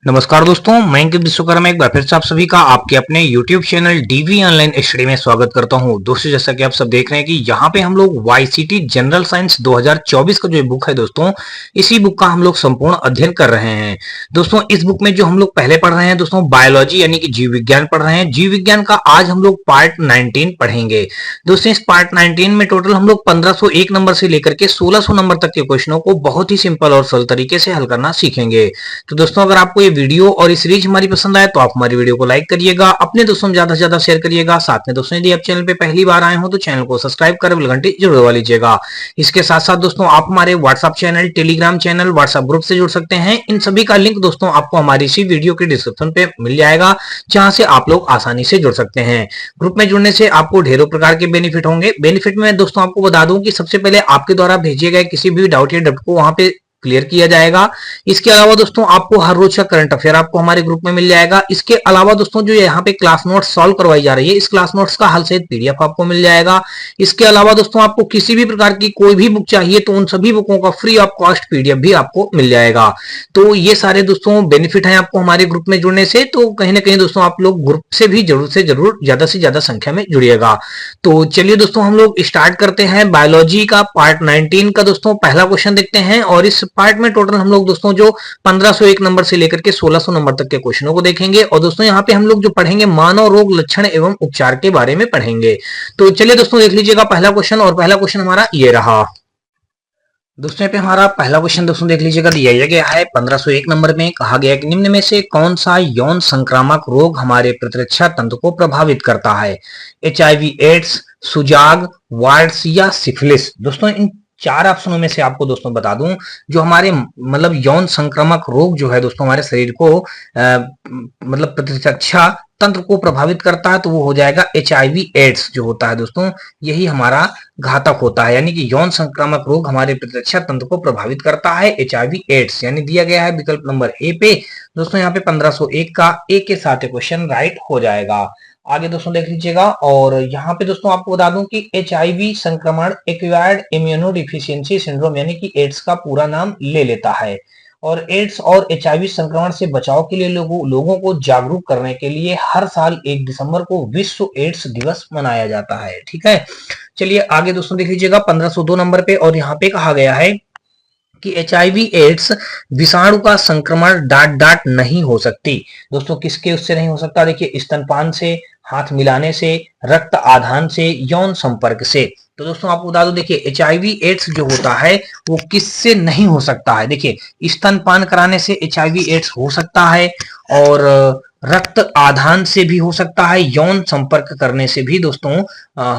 नमस्कार दोस्तों, मैं अंकित विश्वकर्मा एक बार फिर से आप सभी का आपके अपने YouTube channel DV online study में स्वागत करता हूं। दोस्तों, जैसा कि आप सब देख रहे हैं कि यहां पे हम लोग वाईसीटी जनरल साइंस 2024 का जो बुक है दोस्तों, इसी बुक का हम लोग संपूर्ण अध्ययन कर रहे हैं। दोस्तों, इस बुक में जो हम लोग पहले पढ़ रहे हैं दोस्तों, बायोलॉजी यानी कि जीव विज्ञान पढ़ रहे हैं। जीव विज्ञान का आज हम लोग पार्ट 19 पढ़ेंगे। दोस्तों, इस पार्ट 19 में टोटल हम लोग 1501 नंबर से लेकर के 1600 नंबर तक के क्वेश्चनों को बहुत ही सिंपल और सरल तरीके से हल करना सीखेंगे। तो दोस्तों, अगर आपको ये वीडियो और इस सीरीज हमारी पसंद आए तो आप हमारी वीडियो को लाइक करिएगा, अपने दोस्तों में ज्यादा से ज्यादा शेयर करिएगा। साथ में दोस्तों, यदि आप चैनल पे पहली बार आए हो तो चैनल को सब्सक्राइब कर बेल घंटी जरूर दबा लीजिएगा। इसके साथ साथ दोस्तों, आप हमारे WhatsApp channel, Telegram channel, WhatsApp group से जुड़ सकते हैं। इन सभी का लिंक दोस्तों आपको हमारी इसी वीडियो के डिस्क्रिप्शन पे मिल जाएगा, जहां से आप लोग आसानी से जुड़ सकते हैं। ग्रुप में जुड़ने से आपको ढेरों प्रकार के बेनिफिट होंगे। बेनिफिट में दोस्तों आपको बता दूं कि सबसे पहले आपके द्वारा भेजे गए किसी भी डाउट या डब्ट को वहां पे क्लियर किया जाएगा। इसके अलावा दोस्तों, आपको हर रोज का करंट अफेयर आपको हमारे ग्रुप में मिल जाएगा। इसके अलावा दोस्तों, जो यहाँ पे क्लास नोट्स सॉल्व करवाई जा रही है, इस क्लास नोट्स का हल सहित पीडीएफ आपको मिल जाएगा। इसके अलावा दोस्तों, आपको किसी भी प्रकार की कोई भी बुक चाहिए तो उन सभी बुकों का फ्री ऑफ कॉस्ट पीडीएफ भी आपको मिल जाएगा। तो ये सारे दोस्तों बेनिफिट है आपको हमारे ग्रुप में जुड़ने से। तो कहीं ना कहीं दोस्तों, आप लोग ग्रुप से भी जरूर ज्यादा से ज्यादा संख्या में जुड़िएगा। तो चलिए दोस्तों, हम लोग स्टार्ट करते हैं बायोलॉजी का पार्ट 19 का। दोस्तों, पहला क्वेश्चन देखते हैं और इस पार्ट में टोटल हम लोग दोस्तों जो 1501 नंबर से लेकर के 1600 नंबर तक के क्वेश्चनों को देखेंगे। और दोस्तों, यहाँ पे हम लोग जो पढ़ेंगे मानव रोग लक्षण एवं उपचार के बारे में पढ़ेंगे। तो चलिए दोस्तों, देख लीजिएगा पहला क्वेश्चन। और पहला क्वेश्चन हमारा ये रहा। दोस्तों, यहाँ पे हमारा पहला क्वेश्चन दोस्तों देख लीजिएगा, दिया गया है 1501 नंबर में। कहा गया कि निम्न में से कौन सा यौन संक्रामक रोग हमारे प्रतिरक्षा तंत्र को प्रभावित करता है? एचआईवी एड्स, सुजाग, वार्ड्स या सिफिलिस। दोस्तों, इन चार ऑप्शनों में से आपको दोस्तों बता दूं, जो हमारे मतलब यौन संक्रामक रोग जो है दोस्तों हमारे शरीर को मतलब प्रतिरक्षा तंत्र को प्रभावित करता है, तो वो हो जाएगा एचआईवी एड्स जो होता है दोस्तों, यही हमारा घातक होता है। यानी कि यौन संक्रामक रोग हमारे प्रतिरक्षा तंत्र को प्रभावित करता है, एचआईवी एड्स। यानी दिया गया है विकल्प नंबर ए पे। दोस्तों, यहाँ पे 1501 का ए के साथ क्वेश्चन राइट हो जाएगा। आगे दोस्तों देख लीजिएगा। और यहाँ पे दोस्तों आपको बता दूं कि एचआईवी संक्रमण एक्वायर्ड इम्यूनोडिफिशियंसी सिंड्रोम यानी कि एड्स का पूरा नाम ले लेता है। और एड्स और एचआईवी संक्रमण से बचाव के लिए लोगों को जागरूक करने के लिए हर साल 1 दिसंबर को विश्व एड्स दिवस मनाया जाता है। ठीक है, चलिए आगे दोस्तों देख लीजिएगा 1502 नंबर पे। और यहाँ पे कहा गया है कि एचआईवी एड्स विषाणु का संक्रमण डांट नहीं हो सकती। दोस्तों, किसके उससे नहीं हो सकता? देखिए, स्तनपान से, हाथ मिलाने से, रक्त आधान से, यौन संपर्क से। तो दोस्तों आपको बता दो, देखिए एचआईवी एड्स जो होता है वो किससे नहीं हो सकता है? देखिए, स्तनपान कराने से एचआईवी एड्स हो सकता है, और रक्त आधान से भी हो सकता है, यौन संपर्क करने से भी दोस्तों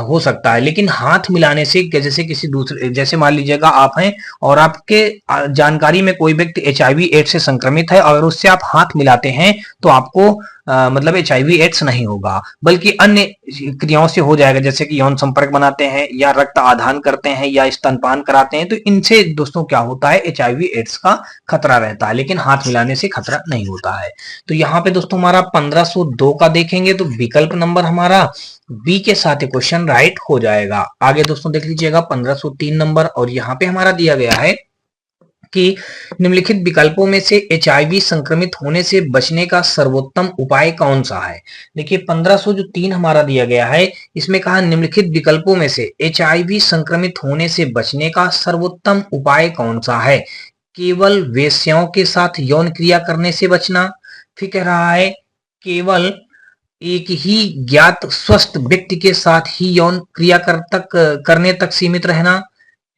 हो सकता है। लेकिन हाथ मिलाने से, जैसे किसी दूसरे, जैसे मान लीजिएगा आप हैं और आपके जानकारी में कोई व्यक्ति एचआईवी एड्स से संक्रमित है, अगर उससे आप हाथ मिलाते हैं तो आपको मतलब एचआईवी एड्स नहीं होगा, बल्कि अन्य क्रियाओं से हो जाएगा, जैसे कि यौन संपर्क बनाते हैं या रक्त आधान करते हैं या स्तनपान कराते हैं। तो इनसे दोस्तों क्या होता है, एचआईवी एड्स का खतरा रहता है, लेकिन हाथ मिलाने से खतरा नहीं होता है। तो यहाँ पे दोस्तों हमारा 1502 का देखेंगे तो विकल्प नंबर हमारा बी के साथ क्वेश्चन राइट हो जाएगा। आगे दोस्तों देख लीजिएगा 1503 नंबर। और यहाँ पे हमारा दिया गया है कि निम्नलिखित विकल्पों में से एचआईवी संक्रमित होने से बचने का सर्वोत्तम उपाय कौन सा है? देखिए 1503 हमारा दिया गया है, इसमें कहा निम्नलिखित विकल्पों में से एचआईवी संक्रमित होने से बचने का सर्वोत्तम उपाय कौन सा है? केवल वेश्याओं के साथ यौन क्रिया करने से बचना, फिर कह रहा है केवल एक ही ज्ञात स्वस्थ व्यक्ति के साथ ही यौन क्रिया करने तक सीमित रहना,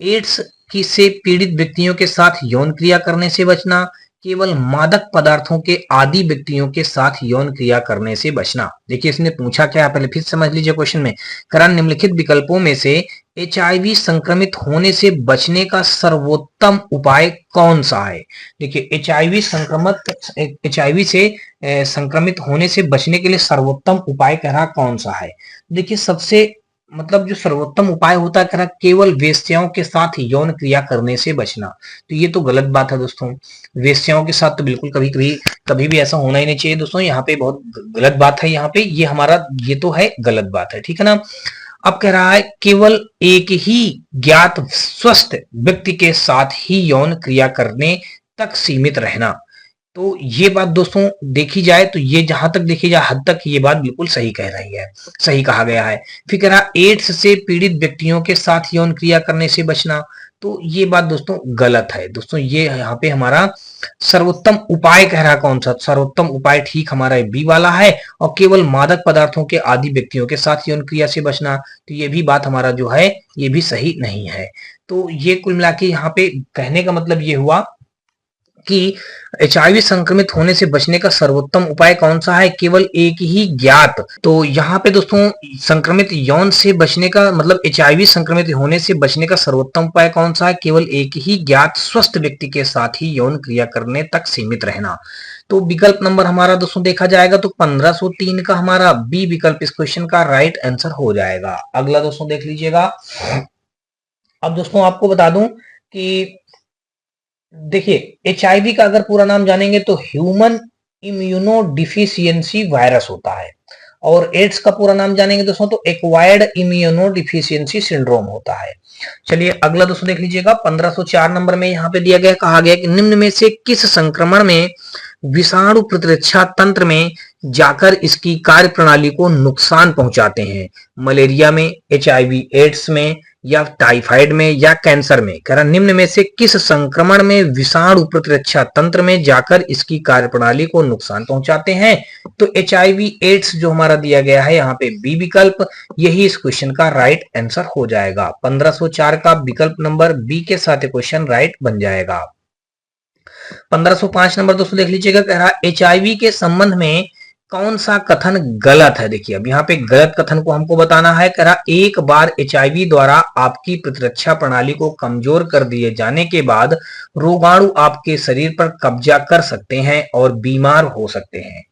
एड्स की से पीड़ित व्यक्तियों के साथ यौन क्रिया करने से बचना, केवल मादक पदार्थों के आदि व्यक्तियों के साथ यौन क्रिया करने से बचना। देखिए, इसने पूछा क्या, पहले फिर समझ लीजिए क्वेश्चन में। कारण निम्नलिखित विकल्पों में से एचआईवी संक्रमित होने से बचने का सर्वोत्तम उपाय कौन सा है? देखिए, एचआईवी से संक्रमित होने से बचने के लिए सर्वोत्तम उपाय कह रहा कौन सा है? देखिए, सबसे मतलब जो सर्वोत्तम उपाय होता है, कह रहा केवल वेश्याओं के साथ यौन क्रिया करने से बचना। तो ये तो गलत बात है दोस्तों, वेश्याओं के साथ तो बिल्कुल कभी भी ऐसा होना ही नहीं चाहिए दोस्तों। यहाँ पे बहुत गलत बात है, यहाँ पे ये हमारा ये तो है गलत बात है, ठीक है ना। अब कह रहा है केवल एक ही ज्ञात स्वस्थ व्यक्ति के साथ ही यौन क्रिया करने तक सीमित रहना। तो ये बात दोस्तों देखी जाए तो ये जहां तक देखी जाए हद तक ये बात बिल्कुल सही कह रही है, सही कहा गया है। फिर कह रहा एड्स से पीड़ित व्यक्तियों के साथ यौन क्रिया करने से बचना, तो ये बात दोस्तों गलत है। दोस्तों ये यहाँ पे हमारा सर्वोत्तम उपाय कह रहा कौन सा, सर्वोत्तम उपाय ठीक हमारा बी वाला है, और केवल मादक पदार्थों के आदि व्यक्तियों के साथ यौन क्रिया से बचना, तो ये भी बात हमारा जो है ये भी सही नहीं है। तो ये कुल मिला के यहाँ पे कहने का मतलब ये हुआ कि एचआईवी संक्रमित होने से बचने का सर्वोत्तम उपाय कौन सा है, केवल एक ही ज्ञात। तो यहाँ पे दोस्तों संक्रमित यौन से बचने का मतलब एचआईवी संक्रमित होने से बचने का सर्वोत्तम उपाय कौन सा है, केवल एक ही ज्ञात स्वस्थ व्यक्ति के साथ ही यौन क्रिया करने तक सीमित रहना। तो विकल्प नंबर हमारा दोस्तों देखा जाएगा तो 1503 का हमारा बी विकल्प इस क्वेश्चन का राइट आंसर हो जाएगा। अगला दोस्तों देख लीजिएगा। अब दोस्तों आपको बता दूं कि देखिए एचआईवी का अगर पूरा नाम जानेंगे तो ह्यूमन इम्यूनो डिफिशियंसी वायरस होता है, और एड्स का पूरा नाम जानेंगे दोस्तों तो एक्वायर्ड इम्यूनो डिफिशियंसी सिंड्रोम होता है। चलिए अगला दोस्तों देख लीजिएगा। 1504 नंबर में यहाँ पे दिया गया, कहा गया कि निम्न में से किस संक्रमण में विषाणु प्रतिरक्षा तंत्र में जाकर इसकी कार्य प्रणाली को नुकसान पहुंचाते हैं, मलेरिया में, एचआईवी एड्स में, या टाइफाइड में, या कैंसर में। कह रहा निम्न में से किस संक्रमण में विषाणु प्रतिरक्षा तंत्र में जाकर इसकी कार्यप्रणाली को नुकसान पहुंचाते हैं, तो एचआईवी एड्स जो हमारा दिया गया है यहाँ पे बी विकल्प, यही इस क्वेश्चन का राइट आंसर हो जाएगा। 1504 का विकल्प नंबर बी के साथ क्वेश्चन राइट बन जाएगा। 1505 नंबर दोस्तों देख लीजिएगा। कह रहा एचआईवी के संबंध में कौन सा कथन गलत है। देखिए अब यहाँ पे गलत कथन को हमको बताना है। कह रहा एक बार एचआईवी द्वारा आपकी प्रतिरक्षा प्रणाली को कमजोर कर दिए जाने के बाद रोगाणु आपके शरीर पर कब्जा कर सकते हैं और बीमार हो सकते हैं।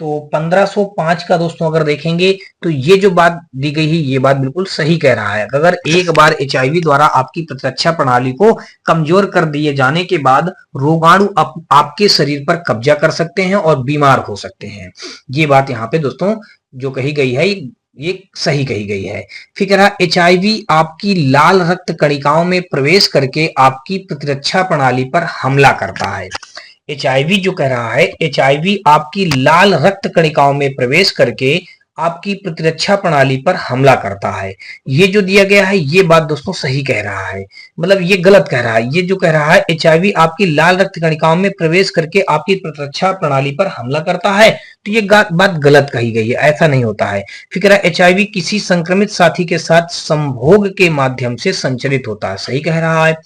तो 1505 का दोस्तों अगर देखेंगे तो ये जो बात दी गई है ये बात बिल्कुल सही कह रहा है। अगर एक बार एचआईवी द्वारा आपकी प्रतिरक्षा प्रणाली को कमजोर कर दिए जाने के बाद रोगाणु आपके शरीर पर कब्जा कर सकते हैं और बीमार हो सकते हैं, ये बात यहाँ पे दोस्तों जो कही गई है ये सही कही गई है। फिर कह रहा एचआईवी आपकी लाल रक्त कणिकाओं में प्रवेश करके आपकी प्रतिरक्षा प्रणाली पर हमला करता है। एचआईवी जो कह रहा है एचआईवी आपकी लाल रक्त कणिकाओं में प्रवेश करके आपकी प्रतिरक्षा प्रणाली पर हमला करता है। ये जो दिया गया है ये बात दोस्तों सही कह रहा है, मतलब ये गलत कह रहा है। ये जो कह रहा है एचआईवी आपकी लाल रक्त कणिकाओं में प्रवेश करके आपकी प्रतिरक्षा प्रणाली पर हमला करता है, तो ये बात गलत कही गई है, ऐसा नहीं होता है। फिर कह रहा है एचआईवी किसी संक्रमित साथी के साथ संभोग के माध्यम से संचरित होता है, सही कह रहा है।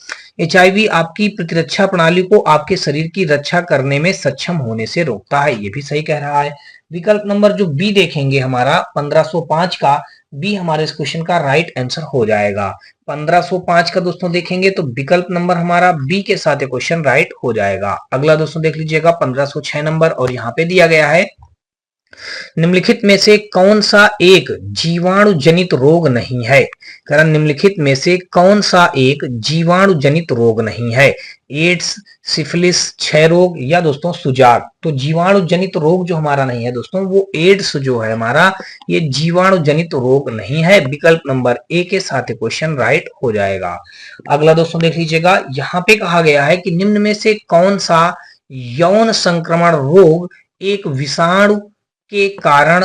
एचआईवी आपकी प्रतिरक्षा प्रणाली को आपके शरीर की रक्षा करने में सक्षम होने से रोकता है, ये भी सही कह रहा है। विकल्प नंबर जो बी देखेंगे हमारा 1505 का बी हमारे इस क्वेश्चन का राइट आंसर हो जाएगा। 1505 का दोस्तों देखेंगे तो विकल्प नंबर हमारा बी के साथ क्वेश्चन राइट हो जाएगा। अगला दोस्तों देख लीजिएगा 1506 नंबर, और यहाँ पे दिया गया है निम्नलिखित में से कौन सा एक जीवाणु जनित रोग नहीं है। कारण निम्नलिखित में से कौन सा एक जीवाणु जनित रोग नहीं है, एड्स, सिफिलिस, क्षय रोग, या दोस्तों सुजाग। तो जीवाणु जनित रोग जो हमारा नहीं है दोस्तों वो एड्स जो है हमारा ये जीवाणु जनित रोग नहीं है। विकल्प नंबर ए के साथ क्वेश्चन राइट हो जाएगा। अगला दोस्तों देख लीजिएगा, यहाँ पे कहा गया है कि निम्न में से कौन सा यौन संक्रमण रोग एक विषाणु के कारण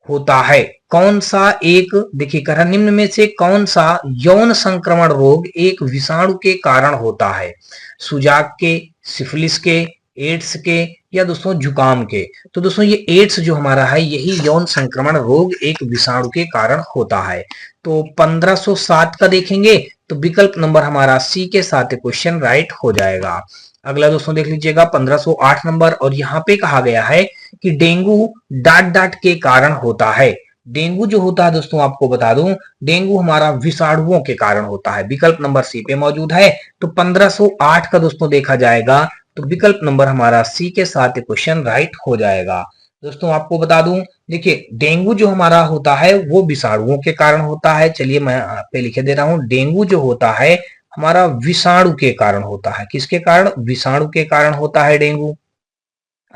होता है। कौन सा एक, देखिए कह रहा निम्न में से कौन सा यौन संक्रमण रोग एक विषाणु के कारण होता है, सुजाग के, सिफिलिस के, एड्स के, या दोस्तों जुकाम के। तो दोस्तों ये एड्स जो हमारा है यही यौन संक्रमण रोग एक विषाणु के कारण होता है। तो 1507 का देखेंगे तो विकल्प नंबर हमारा सी के साथ क्वेश्चन राइट हो जाएगा। अगला दोस्तों देख लीजिएगा 1508 नंबर, और यहाँ पे कहा गया है कि डेंगू डांट के कारण होता है। डेंगू जो होता है दोस्तों आपको बता दूं डेंगू हमारा विषाणुओं के कारण होता है, विकल्प नंबर सी पे मौजूद है। तो 1508 का दोस्तों देखा जाएगा तो विकल्प नंबर हमारा सी के साथ क्वेश्चन राइट हो जाएगा। दोस्तों आपको बता दूं देखिए डेंगू जो हमारा होता है वो विषाणुओं के कारण होता है। चलिए मैं यहाँ पे लिखे दे रहा हूं, डेंगू जो होता है हमारा विषाणु के कारण होता है। किसके कारण, विषाणु के कारण होता है डेंगू।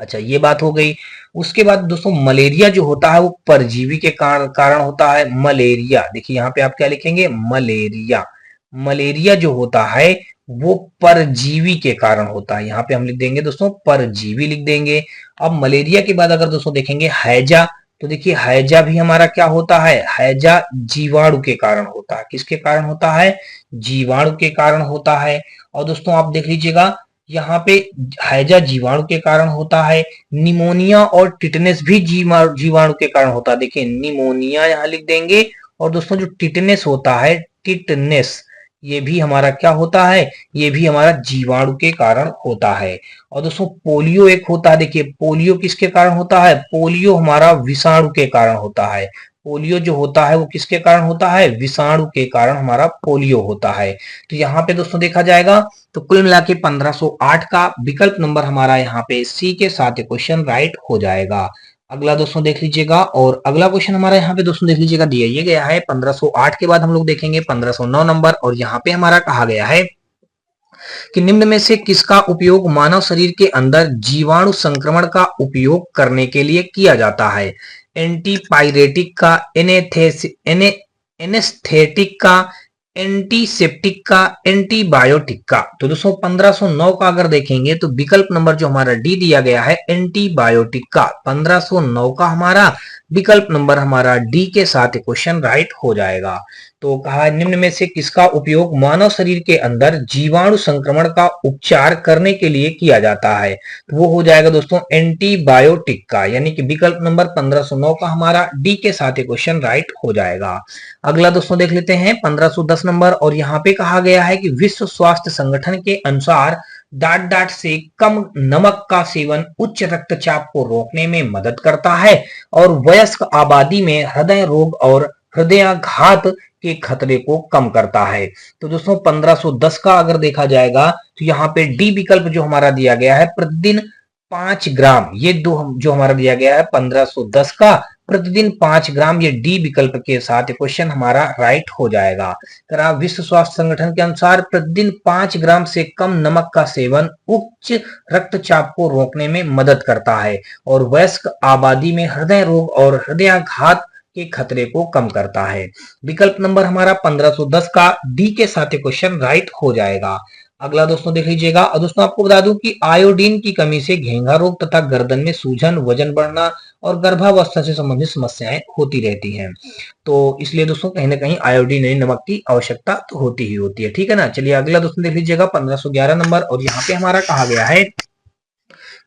अच्छा ये बात हो गई। उसके बाद दोस्तों मलेरिया जो होता है वो परजीवी के कारण होता है। मलेरिया देखिए यहाँ पे आप क्या लिखेंगे, मलेरिया। मलेरिया जो होता है वो परजीवी के कारण होता है। यहाँ पे हम लिख देंगे दोस्तों परजीवी लिख देंगे। अब मलेरिया के बाद अगर दोस्तों देखेंगे हैजा, तो देखिए हैजा भी हमारा क्या होता है, हैजा जीवाणु के कारण होता है। किसके कारण होता है, जीवाणु के कारण होता है। और दोस्तों आप देख लीजिएगा यहाँ पे हैजा जीवाणु के कारण होता है। निमोनिया और टिटनेस भी जीवाणु के कारण होता है। देखिए निमोनिया यहाँ लिख देंगे। और दोस्तों जो टिटनेस होता है, टिटनेस, ये भी हमारा क्या होता है, ये भी हमारा जीवाणु के कारण होता है। और दोस्तों पोलियो एक होता है। देखिए पोलियो किसके कारण होता है, पोलियो हमारा विषाणु के कारण होता है। पोलियो जो होता है वो किसके कारण होता है, विषाणु के कारण हमारा पोलियो होता है। तो यहाँ पे दोस्तों देखा जाएगा तो कुल मिला के 1508 का विकल्प नंबर हमारा यहाँ पे सी के साथ क्वेश्चन राइट हो जाएगा। अगला दोस्तों देख लीजिएगा, और अगला क्वेश्चन हमारा यहाँ पे दोस्तों देख लीजिएगा दिया ये गया है 1508 के बाद हम लोग देखेंगे 1509 नंबर। और यहाँ पे हमारा कहा गया है कि निम्न में से किसका उपयोग मानव शरीर के अंदर जीवाणु संक्रमण का उपयोग करने के लिए किया जाता है। एंटीपायरेटिक का, एनेस्थेटिक का, एंटीसेप्टिक का, एंटीबायोटिक का। तो दोस्तों 1509 का अगर देखेंगे तो विकल्प नंबर जो हमारा डी दिया गया है एंटीबायोटिक का, 1509 का हमारा विकल्प नंबर हमारा डी के साथ क्वेश्चन राइट हो जाएगा। तो कहा निम्न में से किसका उपयोग मानव शरीर के अंदर जीवाणु संक्रमण का उपचार करने के लिए किया जाता है, तो वो हो जाएगा दोस्तों एंटीबायोटिक का, यानी कि विकल्प नंबर 1509 का हमारा डी के साथ क्वेश्चन राइट हो जाएगा। अगला दोस्तों देख लेते हैं 1510 नंबर। और यहाँ पे कहा गया है कि विश्व स्वास्थ्य संगठन के अनुसार डाट डाट से कम नमक का सेवन उच्च रक्तचाप को रोकने में मदद करता है और वयस्क आबादी में हृदय रोग और हृदयाघात के खतरे को कम करता है। तो दोस्तों 1510 का अगर देखा जाएगा तो यहाँ पे डी विकल्प जो हमारा दिया गया है प्रतिदिन 5 ग्राम, ये दो जो हमारा दिया गया है 1510 का प्रतिदिन 5 ग्राम, ये डी विकल्प के साथ क्वेश्चन हमारा राइट हो जाएगा। अगर विश्व स्वास्थ्य संगठन के अनुसार प्रतिदिन 5 ग्राम से कम नमक का सेवन उच्च रक्तचाप को रोकने में मदद करता है और वयस्क आबादी में हृदय रोग और हृदयाघात के खतरे को कम करता है। विकल्प नंबर हमारा 1510 का डी के साथ क्वेश्चन राइट हो जाएगा। अगला दोस्तों देख लीजिएगा। और दोस्तों आपको बता दूं कि आयोडीन की कमी से घेंघा रोग तथा गर्दन में सूजन, वजन बढ़ना और गर्भावस्था से संबंधित समस्याएं होती रहती हैं। तो इसलिए दोस्तों कहीं ना कहीं आयोडीन यानी नमक की आवश्यकता तो होती ही होती है। ठीक है ना। चलिए अगला दोस्तों देख लीजिएगा 1511 नंबर। और यहाँ पे हमारा कहा गया है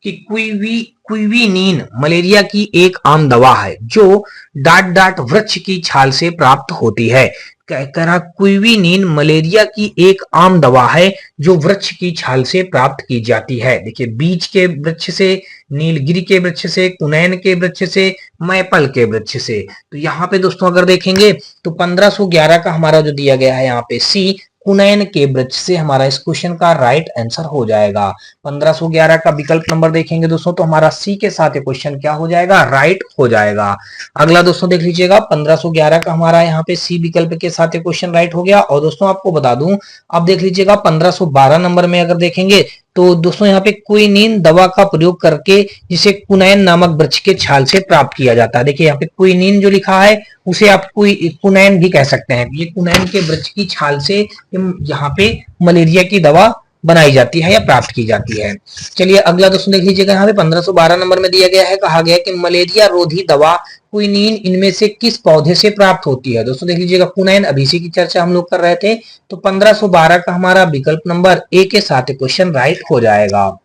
कि क्विवीनीन मलेरिया की एक आम दवा है जो डाट डाट वृक्ष की छाल से प्राप्त होती है। कह रहा क्विवीनीन मलेरिया की एक आम दवा है जो वृक्ष की छाल से प्राप्त की जाती है। देखिए बीज के वृक्ष से, नीलगिरी के वृक्ष से, कुनैन के वृक्ष से, मैपल के वृक्ष से। तो यहाँ पे दोस्तों अगर देखेंगे तो 1511 का हमारा जो दिया गया है यहाँ पे सी, कुनैन के वृक्ष से हमारा इस क्वेश्चन का राइट आंसर हो जाएगा। 1511 का विकल्प नंबर देखेंगे दोस्तों तो हमारा सी के साथ क्वेश्चन क्या हो जाएगा, राइट हो जाएगा। अगला दोस्तों देख लीजिएगा 1511 का हमारा यहाँ पे सी विकल्प के साथ क्वेश्चन राइट हो गया। और दोस्तों आपको बता दूं, अब देख लीजिएगा 1512 नंबर में अगर देखेंगे तो दोस्तों यहाँ पे क्विनीन दवा का प्रयोग करके जिसे कुनैन नामक वृक्ष के छाल से प्राप्त किया जाता है। देखिए यहाँ पे क्विनीन जो लिखा है उसे आप कुनैन भी कह सकते हैं। ये कुनैन के वृक्ष की छाल से यहाँ पे मलेरिया की दवा बनाई जाती है या प्राप्त की जाती है। चलिए अगला दोस्तों देख लीजिएगा। यहाँ पे 1512 नंबर में दिया गया है, कहा गया कि मलेरिया रोधी दवा क्विनीन इनमें से किस पौधे से प्राप्त होती है। दोस्तों देख लीजिएगा कुनैन, अभी इसी की चर्चा हम लोग कर रहे थे। तो 1512 का हमारा विकल्प नंबर ए के साथ क्वेश्चन राइट हो जाएगा।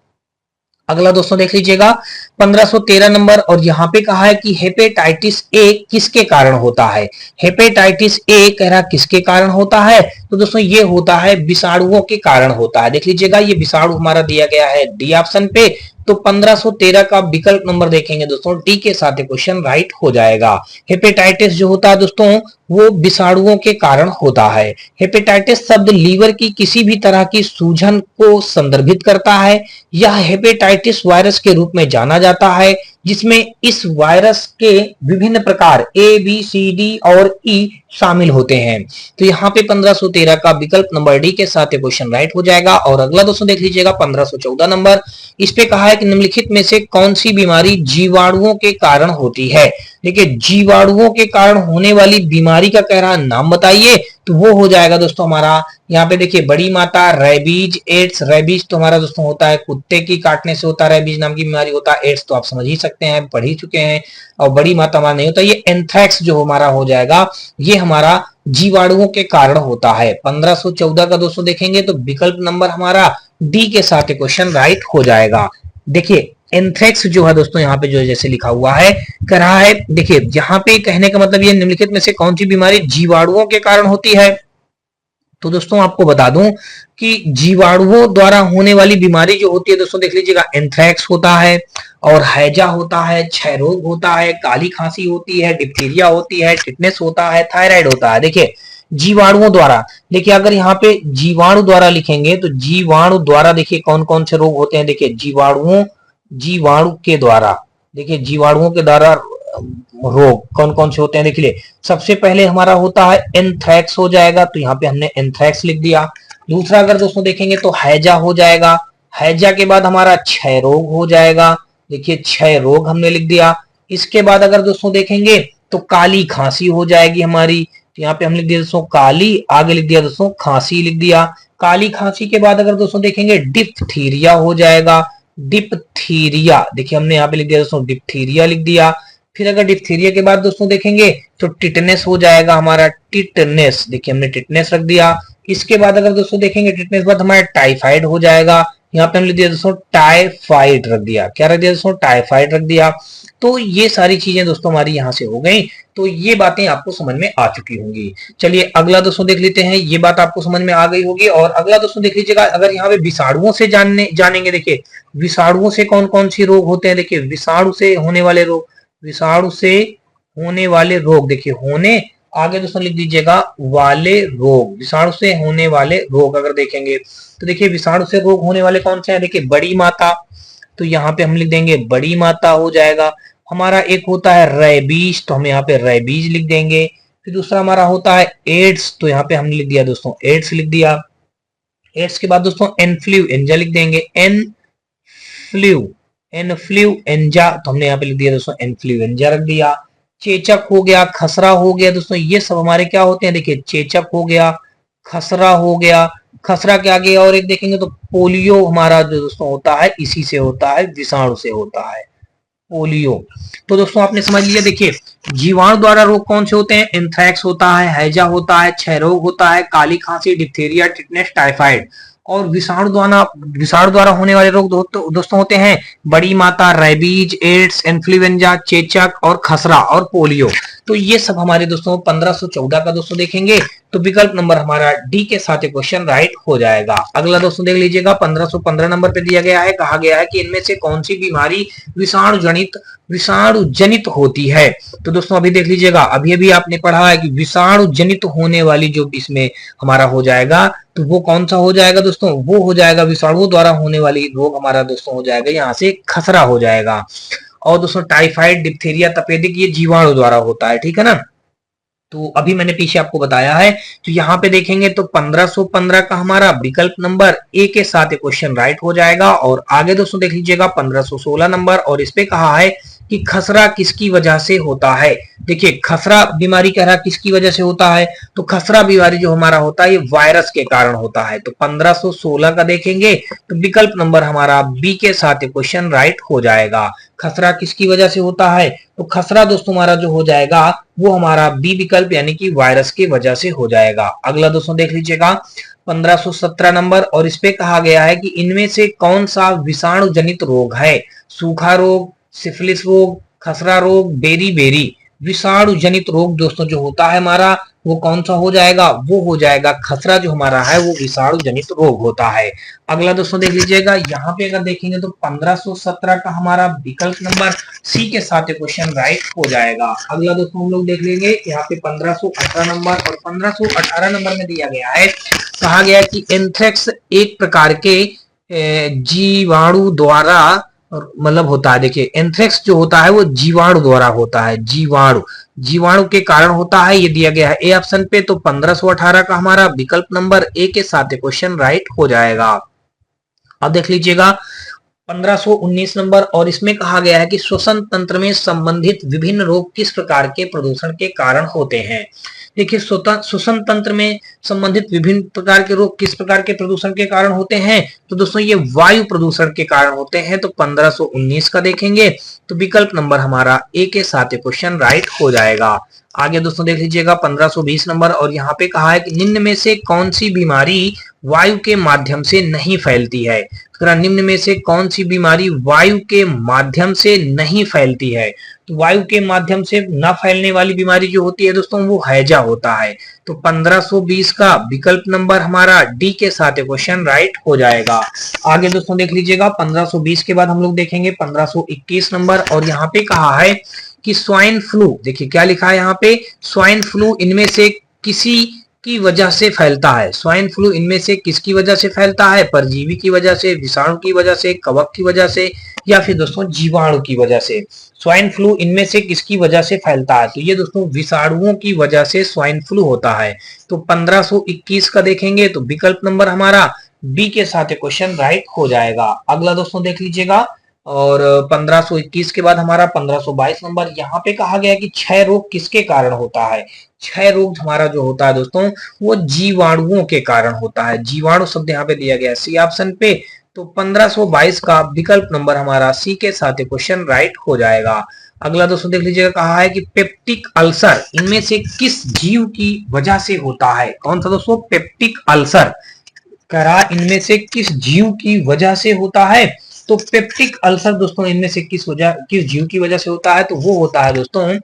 अगला दोस्तों देख लीजिएगा 1513 नंबर। और यहाँ पे कहा है कि हेपेटाइटिस ए किसके कारण होता है। हेपेटाइटिस ए कह रहा किसके कारण होता है, तो दोस्तों ये होता है विषाणुओं के कारण होता है। देख लीजिएगा ये विषाणु हमारा दिया गया है डी ऑप्शन पे। तो 1513 का विकल्प नंबर देखेंगे दोस्तों डी के साथ क्वेश्चन राइट हो जाएगा। हेपेटाइटिस जो होता है दोस्तों वो विषाणुओं के कारण होता है। हेपेटाइटिस शब्द लीवर की किसी भी तरह की सूजन को संदर्भित करता है। यह हेपेटाइटिस वायरस के रूप में जाना जाता है जिसमें इस वायरस के विभिन्न प्रकार ए, बी, सी, डी और ई शामिल होते हैं। तो यहाँ पे 1513 का विकल्प नंबर डी के साथ क्वेश्चन राइट हो जाएगा। और अगला दोस्तों देख लीजिएगा 1514 नंबर। इस पे कहा है कि निम्नलिखित में से कौन सी बीमारी जीवाणुओं के कारण होती है। देखिए जीवाणुओं के कारण होने वाली बीमारी का कह रहा नाम बताइए। तो वो हो जाएगा दोस्तों हमारा, यहाँ पे देखिए बड़ी माता रेबीज एड्स। रेबीज तो हमारा दोस्तों होता है कुत्ते की काटने से होता है, रेबीज नाम की बीमारी होता है। एड्स तो आप समझ ही सकते हैं, पढ़ ही चुके हैं। और बड़ी माता हमारा नहीं होता। ये एंथ्रैक्स जो हमारा हो जाएगा, ये हमारा जीवाणुओं के कारण होता है। 1514 का दोस्तों देखेंगे तो विकल्प नंबर हमारा डी के साथ क्वेश्चन राइट हो जाएगा। देखिए एंथ्रैक्स जो है दोस्तों यहाँ पे जो जैसे लिखा हुआ है कह रहा है, देखिए यहाँ पे कहने का मतलब ये निम्नलिखित में से कौन सी बीमारी जीवाणुओं के कारण होती है। तो दोस्तों आपको बता दूं कि जीवाणुओं द्वारा होने वाली बीमारी जो होती है दोस्तों देख लीजिएगा, एंथ्रैक्स होता है और हैजा होता है, क्षय रोग होता है, काली खांसी होती है, डिप्थीरिया होती है, टिटनेस होता है, थायराइड होता है। देखिए जीवाणुओं द्वारा, देखिए अगर यहाँ पे जीवाणु द्वारा लिखेंगे तो जीवाणु द्वारा देखिए कौन कौन से रोग होते हैं। देखिए जीवाणु के द्वारा, देखिए जीवाणुओं के द्वारा रोग कौन कौन से होते हैं देख लिए। सबसे पहले हमारा होता है एंथ्रैक्स हो जाएगा, तो यहाँ पे हमने एंथ्रैक्स लिख दिया। दूसरा अगर दोस्तों देखेंगे तो हैजा हो जाएगा। हैजा के बाद हमारा क्षय रोग हो जाएगा, देखिए क्षय रोग हमने लिख दिया। इसके बाद अगर दोस्तों देखेंगे तो काली खांसी हो जाएगी हमारी, तो यहाँ पे हम लिख दिया दोस्तों काली, आगे लिख दिया दोस्तों खांसी लिख दिया। काली खांसी के बाद अगर दोस्तों देखेंगे डिप्थीरिया हो जाएगा। डिप्थीरिया देखिए हमने यहाँ पे लिख दिया दोस्तों डिप्थीरिया लिख दिया। फिर अगर डिप्थीरिया के बाद दोस्तों देखेंगे तो टिटनेस हो जाएगा हमारा, टिटनेस देखिए हमने टिटनेस रख दिया। इसके बाद अगर दोस्तों देखेंगे टिटनेस बाद हमारा टाइफाइड हो जाएगा, यहाँ पे हम लिख दिया दोस्तों टाइफाइड रख दिया। क्या रख दिया दोस्तों? टाइफाइड रख दिया। तो ये सारी चीजें दोस्तों हमारी यहाँ से हो गई। तो ये बातें आपको समझ में आ चुकी होंगी। चलिए अगला दोस्तों देख लेते हैं, ये बात आपको समझ में आ गई होगी। और अगला दोस्तों देख लीजिएगा, अगर यहाँ पे विषाणुओं से जानेंगे, देखिए विषाणुओं से कौन कौन सी रोग होते हैं। देखिए विषाणु से होने वाले रोग, विषाणु से होने वाले रोग, देखिए होने आगे दोस्तों लिख दीजिएगा वाले रोग। विषाणु से होने वाले रोग अगर देखेंगे तो देखिए विषाणु से रोग होने वाले कौन से हैं। देखिए बड़ी माता, तो यहाँ पे हम लिख देंगे बड़ी माता हो जाएगा हमारा। एक होता है रेबीज, तो हम यहाँ पे रेबीज लिख देंगे। फिर दूसरा हमारा होता है एड्स, तो यहाँ पे हमने लिख दिया दोस्तों एड्स लिख दिया। एड्स के बाद दोस्तों इन्फ्लुएंजा लिख देंगे, इन्फ्लुएंजा, तो हमने यहाँ पे लिख दिया दोस्तों इन्फ्लुएंजा रख दिया। चेचक हो गया, खसरा हो गया दोस्तों, ये सब हमारे क्या होते हैं। देखिए चेचक हो गया, खसरा हो गया, खसरा के आगे और एक देखेंगे तो पोलियो हमारा जो दोस्तों होता है इसी से होता है, विषाणु से होता है पोलियो। तो दोस्तों आपने समझ लिया। देखिए जीवाणु द्वारा रोग कौन से होते हैं। एंथ्रैक्स होता है, हैजा होता है, क्षय रोग होता है, काली खांसी, डिप्थीरिया, टिटनेस, टाइफाइड। और विषाणु द्वारा होने वाले रोग दोस्तों होते हैं बड़ी माता, रेबीज, एड्स, इन्फ्लुएंजा, चेचक और खसरा और पोलियो। तो ये सब हमारे दोस्तों 1514 का दोस्तों देखेंगे तो विकल्प नंबर हमारा डी के साथ क्वेश्चन राइट हो जाएगा। अगला दोस्तों देख लीजिएगा 1515 नंबर पे दिया गया है, कहा गया है कि इनमें से कौन सी बीमारी विषाणु जनित होती है। तो दोस्तों अभी देख लीजिएगा, अभी आपने पढ़ा है कि विषाणु जनित होने वाली जो इसमें हमारा हो जाएगा तो वो कौन सा हो जाएगा दोस्तों, वो हो जाएगा विषाणु द्वारा होने वाली रोग हमारा दोस्तों हो जाएगा यहाँ से खसरा हो जाएगा। और दोस्तों टाइफाइड, डिप्थीरिया, तपेदिक ये जीवाणु द्वारा होता है, ठीक है ना। तो अभी मैंने पीछे आपको बताया है। तो यहाँ पे देखेंगे तो 1515 का हमारा विकल्प नंबर ए के साथ क्वेश्चन राइट हो जाएगा। और आगे दोस्तों देख लीजिएगा 1516 नंबर, और इस पे कहा है कि खसरा किसकी वजह से होता है। देखिए खसरा बीमारी कह रहा किसकी वजह से होता है, तो खसरा बीमारी जो हमारा होता है ये वायरस के कारण होता है। तो 1516 का देखेंगे तो विकल्प नंबर हमारा बी के साथ क्वेश्चन राइट हो जाएगा। खसरा किसकी वजह से होता है, तो खसरा दोस्तों हमारा जो हो जाएगा वो हमारा बी विकल्प यानी कि वायरस की वजह से हो जाएगा। अगला दोस्तों देख लीजिएगा 1517 नंबर, और इस पे कहा गया है कि इनमें से कौन सा विषाणु जनित रोग है। सूखा रोग, सिफिलिस रोग, खसरा रोग, बेरी विषाणु जनित रोग दोस्तों जो होता है हमारा वो कौन सा हो जाएगा, वो हो जाएगा खसरा जो हमारा है वो विषाणु जनित रोग होता है। अगला दोस्तों देख लीजिएगा, यहाँ पे अगर देखेंगे तो 1517 का हमारा विकल्प नंबर सी के साथ क्वेश्चन राइट हो जाएगा। अगला दोस्तों हम लोग देख लेंगे यहाँ पे 1518 नंबर, और 1518 नंबर में दिया गया है, कहा गया है कि एंथ्रेक्स एक प्रकार के जीवाणु द्वारा मतलब होता है। देखिए एंथ्रेक्स जो होता है वो जीवाणु द्वारा होता है, जीवाणु के कारण होता है, ये दिया गया है ए ऑप्शन पे। तो 1518 का हमारा विकल्प नंबर ए के साथ क्वेश्चन राइट हो जाएगा। अब देख लीजिएगा 1519 नंबर, और इसमें कहा गया है कि श्वसन तंत्र में संबंधित विभिन्न रोग किस प्रकार के प्रदूषण के कारण होते हैं। देखिए श्वसन तंत्र में संबंधित विभिन्न प्रकार के रोग किस प्रकार के प्रदूषण के कारण होते हैं? तो दोस्तों ये वायु प्रदूषण के कारण होते हैं। तो 1519 का देखेंगे तो विकल्प नंबर हमारा ए के साथ क्वेश्चन राइट हो जाएगा। आगे दोस्तों देख लीजिएगा 1520 नंबर, और यहाँ पे कहा है कि निम्न में से कौन सी बीमारी वायु के माध्यम से नहीं फैलती है? निम्न में से कौन सी बीमारी वायु के माध्यम से नहीं फैलती है? तो वायु के माध्यम से न फैलने वाली बीमारी जो होती है दोस्तों वो हैजा होता है। तो 1520 का विकल्प नंबर हमारा डी के साथ क्वेश्चन राइट हो जाएगा। आगे दोस्तों देख लीजिएगा 1520 के बाद हम लोग देखेंगे 1521 नंबर, और यहाँ पे कहा है कि स्वाइन फ्लू, देखिए क्या लिखा है यहाँ पे, स्वाइन फ्लू इनमें से किसी की वजह से फैलता है। स्वाइन फ्लू इनमें से किसकी वजह से फैलता है? परजीवी की वजह से, विषाणु की वजह से, कवक की वजह से, या फिर दोस्तों जीवाणु की वजह से। स्वाइन फ्लू इनमें से किसकी वजह से फैलता है? तो ये दोस्तों विषाणुओं की वजह से स्वाइन फ्लू होता है। तो 1521 का देखेंगे तो विकल्प नंबर हमारा बी के साथ क्वेश्चन राइट हो जाएगा। अगला दोस्तों देख लीजिएगा, और 1521 के बाद हमारा 1522 नंबर, यहाँ पे कहा गया कि क्षय रोग किसके कारण होता है? क्षय रोग हमारा जो होता है दोस्तों वो जीवाणुओं के कारण होता है। जीवाणु शब्द यहाँ पे दिया गया है सी ऑप्शन पे। तो 1522 का विकल्प नंबर हमारा सी के साथ क्वेश्चन राइट हो जाएगा। अगला दोस्तों देख लीजिएगा, कहा है कि पेप्टिक अल्सर इनमें से किस जीव की वजह से होता है? कौन सा दोस्तों? पेप्टिक अल्सर कह रहा इनमें से किस जीव की वजह से होता है? तो पेप्टिक अल्सर दोस्तों इनमें से किस जीव की वजह से होता है? तो वो होता है दोस्तों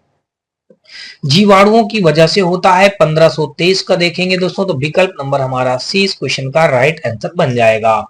जीवाणुओं की वजह से होता है। 1523 का देखेंगे दोस्तों तो विकल्प नंबर हमारा सी इस क्वेश्चन का राइट आंसर बन जाएगा।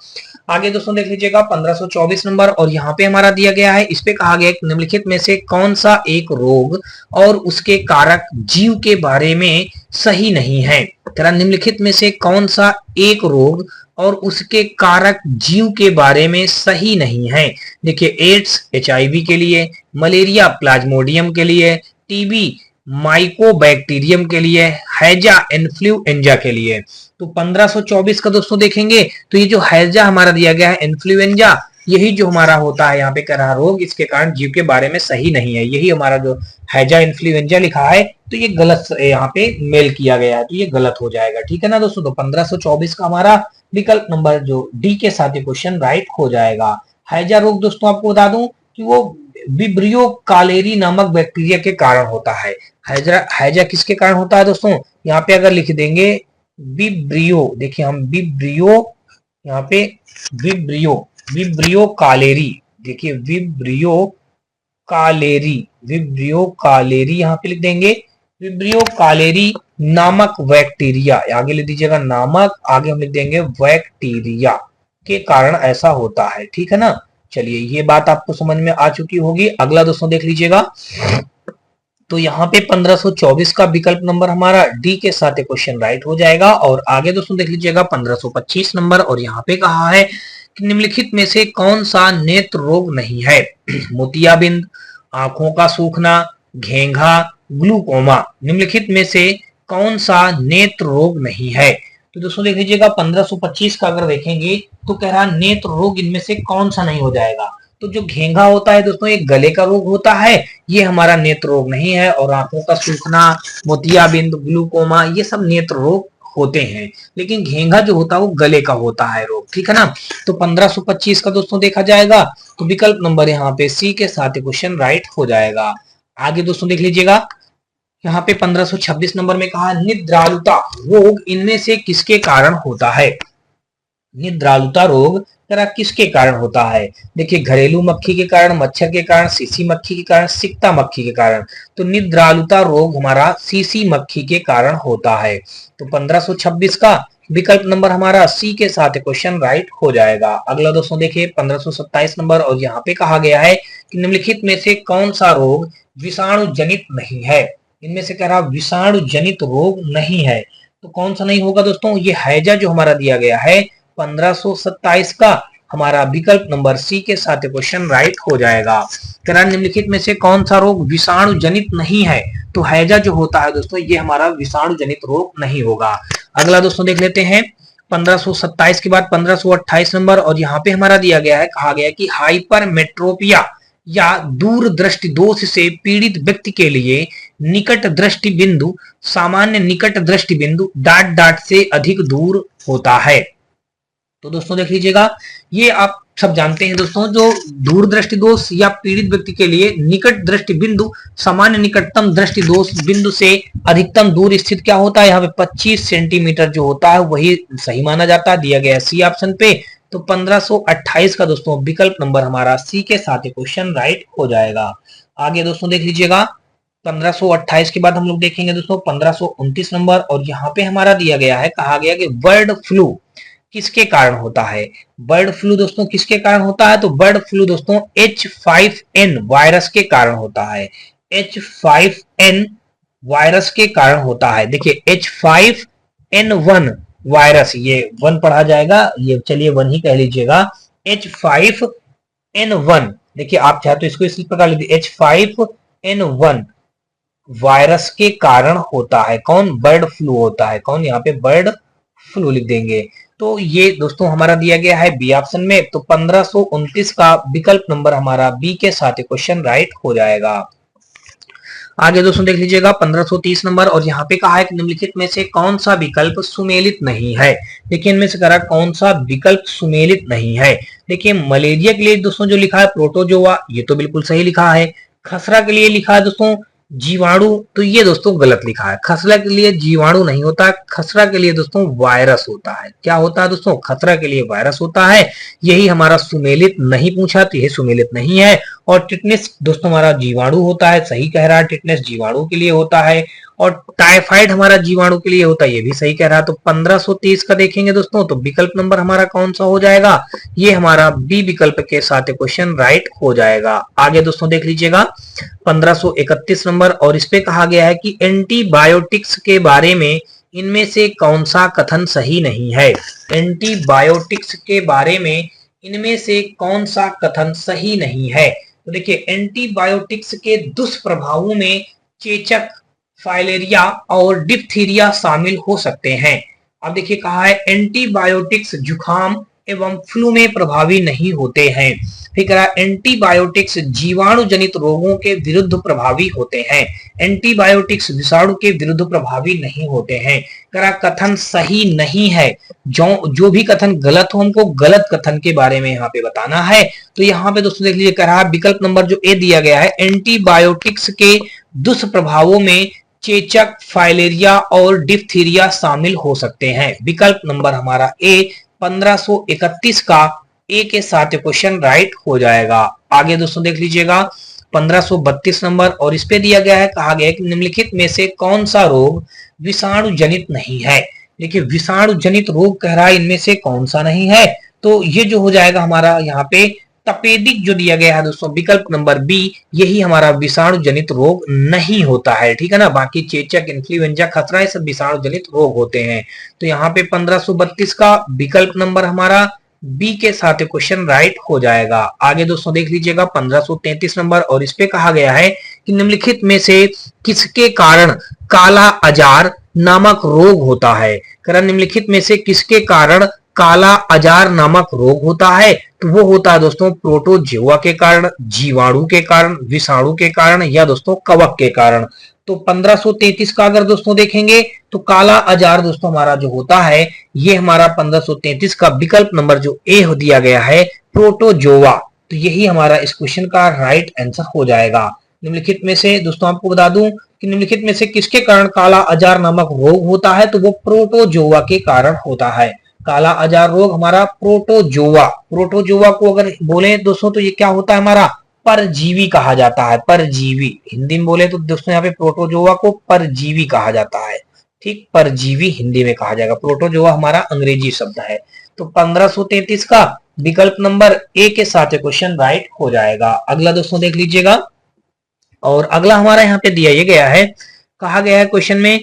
आगे दोस्तों देख लीजिएगा 1524 नंबर, और यहाँ पे हमारा दिया गया है, इस पे कहा गया है निम्नलिखित में से कौन सा एक रोग और उसके कारक जीव के बारे में सही नहीं है? तेरा निम्नलिखित में से कौन सा एक रोग और उसके कारक जीव के बारे में सही नहीं है? देखिए एड्स HIV के लिए, मलेरिया प्लाज्मोडियम के लिए, टीबी माइकोबैक्टीरियम के लिए, हैजा इन्फ्लुएंजा के लिए। तो 1524 का दोस्तों देखेंगे तो ये जो हैजा हमारा दिया गया है इन्फ्लुएंजा, यही जो हमारा होता है यहाँ पे कह रहा रोग इसके कारण जीव के बारे में सही नहीं है। यही हमारा जो हैजा इन्फ्लुएंजा लिखा है तो ये गलत यहाँ पे मेल किया गया है, तो ये गलत हो जाएगा। ठीक है ना दोस्तों? तो 1524 का हमारा विकल्प नंबर जो डी के साथ क्वेश्चन राइट हो जाएगा। हैजा रोग दोस्तों आपको बता दूं कि वो विब्रियो कालेरी नामक बैक्टीरिया के कारण होता है। हैजा किसके कारण होता है दोस्तों? यहाँ पे अगर लिख देंगे विब्रियो, देखिए हम विब्रियो, यहाँ पे विब्रियो कालेरी, देखिए विब्रियो कालेरी यहाँ पे लिख देंगे विब्रियो कालेरी नामक बैक्टीरिया, आगे लिख दीजिएगा नामक, आगे हम लिख देंगे बैक्टीरिया के कारण ऐसा होता है। ठीक है ना? चलिए ये बात आपको समझ में आ चुकी होगी। अगला दोस्तों देख लीजिएगा, तो यहाँ पे 1524 का विकल्प नंबर हमारा डी के साथ क्वेश्चन राइट हो जाएगा। और आगे दोस्तों देख लीजिएगा 1525 नंबर, और यहाँ पे कहा है कि निम्नलिखित में से कौन सा नेत्र रोग नहीं है? मोतियाबिंद, आंखों का सूखना, घेंघा, ग्लूकोमा। निम्नलिखित में से कौन सा नेत्र रोग नहीं है? तो दोस्तों देख लीजिएगा 1525 का अगर देखेंगे तो कह रहा नेत्र रोग इनमें से कौन सा नहीं हो जाएगा? तो जो घेंघा होता है दोस्तों एक गले का रोग होता है, ये हमारा नेत्र रोग नहीं है। और आंखों का सूखना, मोतियाबिंद, ग्लूकोमा ये सब नेत्र रोग होते हैं, लेकिन घेंघा जो होता है वो गले का होता है रोग। ठीक है ना? तो 1525 का दोस्तों देखा जाएगा तो विकल्प नंबर यहाँ पे सी के साथ क्वेश्चन राइट हो जाएगा। आगे दोस्तों देख लीजिएगा, यहाँ पे 1526 नंबर में कहा निद्रालुता रोग इनमें से किसके कारण होता है? निद्रालुता रोग जरा किसके कारण होता है? देखिए घरेलू मक्खी के कारण, मच्छर के कारण, सीसी मक्खी के कारण, सिकता मक्खी के कारण। तो निद्रालुता रोग हमारा सीसी मक्खी के कारण होता है। तो 1526 का विकल्प नंबर हमारा सी के साथ क्वेश्चन राइट हो जाएगा। अगला दोस्तों देखिए 1527 नंबर, और यहाँ पे कहा गया है कि निम्नलिखित में से कौन सा रोग विषाणु जनित नहीं है? इनमें से कह रहा विषाणु जनित रोग नहीं है, तो कौन सा नहीं होगा दोस्तों? ये हैजा जो हमारा दिया गया है 1527 का हमारा विकल्प नंबर सी के साथ क्वेश्चन राइट हो जाएगा। निम्नलिखित में से कौन सा रोग विषाणु जनित नहीं है? तो हैजा जो होता है दोस्तों ये हमारा विषाणु जनित रोग नहीं होगा। अगला दोस्तों देख लेते हैं 1527 के बाद 1528 नंबर, और यहाँ पे हमारा दिया गया है, कहा गया है कि हाइपरमेट्रोपिया या दूर दृष्टि दोष से पीड़ित व्यक्ति के लिए निकट दृष्टि बिंदु सामान्य निकट दृष्टि बिंदु डाट डाट से अधिक दूर होता है। तो दोस्तों देख लीजिएगा, ये आप सब जानते हैं दोस्तों, जो दूरदृष्टि दोष या पीड़ित व्यक्ति के लिए निकट दृष्टि बिंदु सामान्य निकटतम दृष्टि दोष बिंदु से अधिकतम दूर स्थित क्या होता है, यहाँ पे 25 सेंटीमीटर जो होता है वही सही माना जाता है। दिया गया सी ऑप्शन पे, तो 1528 का दोस्तों विकल्प नंबर हमारा सी के साथ क्वेश्चन राइट हो जाएगा। आगे दोस्तों देख लीजिएगा, 1528 के बाद हम लोग देखेंगे दोस्तों 1529 नंबर, और यहाँ पे हमारा दिया गया है, कहा गया कि बर्ड फ्लू किसके कारण होता है। बर्ड फ्लू दोस्तों किसके कारण होता है, तो बर्ड फ्लू दोस्तों H5N वायरस के कारण होता है। H5N वायरस के कारण होता है। देखिए H5N1 वायरस, ये 1 पढ़ा जाएगा, ये चलिए 1 ही कह लीजिएगा। H5N1, देखिए आप चाहे तो इसको इसी प्रकार लिख दीजिए, H5N1 वायरस के कारण होता है। कौन, बर्ड फ्लू होता है। कौन, यहाँ पे बर्ड फ्लू लिख देंगे। तो ये दोस्तों हमारा दिया गया है बी ऑप्शन में, तो 1529 का विकल्प नंबर हमारा बी के साथ क्वेश्चन राइट हो जाएगा। आगे दोस्तों देख लीजिएगा 1530 नंबर, और यहाँ पे कहा है कि निम्नलिखित में से कौन सा विकल्प सुमेलित नहीं है। देखिए इनमें से करा कौन सा विकल्प सुमेलित नहीं है। देखिए मलेरिया के लिए दोस्तों जो लिखा है प्रोटोजोआ, ये तो बिल्कुल सही लिखा है। खसरा के लिए लिखा है दोस्तों जीवाणु, तो ये दोस्तों गलत लिखा है। खसरा के लिए जीवाणु नहीं होता, खसरा के लिए दोस्तों वायरस होता है। क्या होता है दोस्तों, खसरा के लिए वायरस होता है। यही हमारा सुमेलित नहीं पूछा, तो यही सुमेलित नहीं है। और टिटनेस दोस्तों हमारा जीवाणु होता है, सही कह रहा है, टिटनेस जीवाणु के लिए होता है। और टाइफाइड हमारा जीवाणु के लिए होता है, ये भी सही कह रहा है। तो 1530 का देखेंगे दोस्तों, तो विकल्प नंबर हमारा कौन सा हो जाएगा, ये हमारा बी विकल्प के साथ क्वेश्चन राइट हो जाएगा। आगे दोस्तों देख लीजिएगा 1531 नंबर, और इस पे कहा गया है कि एंटीबायोटिक्स के बारे में इनमें से कौन सा कथन सही नहीं है। एंटीबायोटिक्स के बारे में इनमें से कौन सा कथन सही नहीं है। तो देखिए एंटीबायोटिक्स के दुष्प्रभावों में चेचक, फाइलेरिया और डिप्थीरिया शामिल हो सकते हैं। अब देखिए कहा है एंटीबायोटिक्स जुखाम एवं फ्लू में प्रभावी नहीं होते हैं। फिर कहा एंटीबायोटिक्स जीवाणु जनित रोगों के विरुद्ध प्रभावी होते हैं। एंटीबायोटिक्स विषाणु के विरुद्ध प्रभावी नहीं होते हैं। कहा कथन सही नहीं है। जो भी कथन गलत हो, हमको गलत कथन के बारे में यहाँ पे बताना है। तो यहाँ पे दोस्तों देख लीजिए, कह रहा विकल्प नंबर जो ए दिया गया है, एंटीबायोटिक्स के दुष्प्रभावों में चेचक, फाइलेरिया और डिप्थीरिया शामिल हो सकते हैं। विकल्प नंबर हमारा ए 1531 का ए के साथ क्वेश्चन राइट हो जाएगा। आगे दोस्तों देख लीजिएगा 1532 नंबर, और इस पे दिया गया है, कहा गया है कि निम्नलिखित में से कौन सा रोग विषाणु जनित नहीं है। देखिए विषाणु जनित रोग कह रहा है, इनमें से कौन सा नहीं है। तो ये जो हो जाएगा हमारा यहाँ पे तपेदिक जो दिया गया है दोस्तों, विकल्प नंबर बी, यही हमारा विषाणु जनित रोग नहीं होता है। ठीक है ना, बाकी चेचक, इन्फ्लुएंजा, खसरा, ये सब विषाणु जनित रोग होते हैं। तो यहाँ पे 1532 का विकल्प नंबर हमारा बी के साथ क्वेश्चन राइट हो जाएगा। आगे दोस्तों देख लीजिएगा 1533 नंबर, और इस पे कहा गया है कि निम्नलिखित में से किसके कारण काला अजार नामक रोग होता है। कारण निम्नलिखित में से किसके कारण काला अजार नामक रोग होता है, तो वो होता है दोस्तों प्रोटोजोआ के कारण, जीवाणु के कारण, विषाणु के कारण, या दोस्तों कवक के कारण। तो 1533 का अगर दोस्तों देखेंगे तो काला अजार दोस्तों हमारा जो होता है, ये हमारा 1533 का विकल्प नंबर जो ए दिया गया है, प्रोटोजोआ। तो यही हमारा इस क्वेश्चन का राइट आंसर हो जाएगा। निम्नलिखित में से दोस्तों आपको बता दूं कि निम्नलिखित में से किसके कारण काला अजार नामक रोग होता है, तो वो प्रोटोजोआ के कारण होता है। काला अजार रोग हमारा प्रोटोजोआ, प्रोटोजोआ को अगर बोले दोस्तों तो ये क्या होता है, हमारा परजीवी कहा जाता है। परजीवी हिंदी में बोले तो दोस्तों यहाँ पे प्रोटोजोआ को परजीवी कहा जाता है। ठीक, परजीवी हिंदी में कहा जाएगा, प्रोटोजोआ हमारा अंग्रेजी शब्द है। तो 1533 का विकल्प नंबर ए के साथ क्वेश्चन राइट हो जाएगा। अगला दोस्तों देख लीजिएगा, और अगला हमारा यहाँ पे दिया गया है, कहा गया है क्वेश्चन में,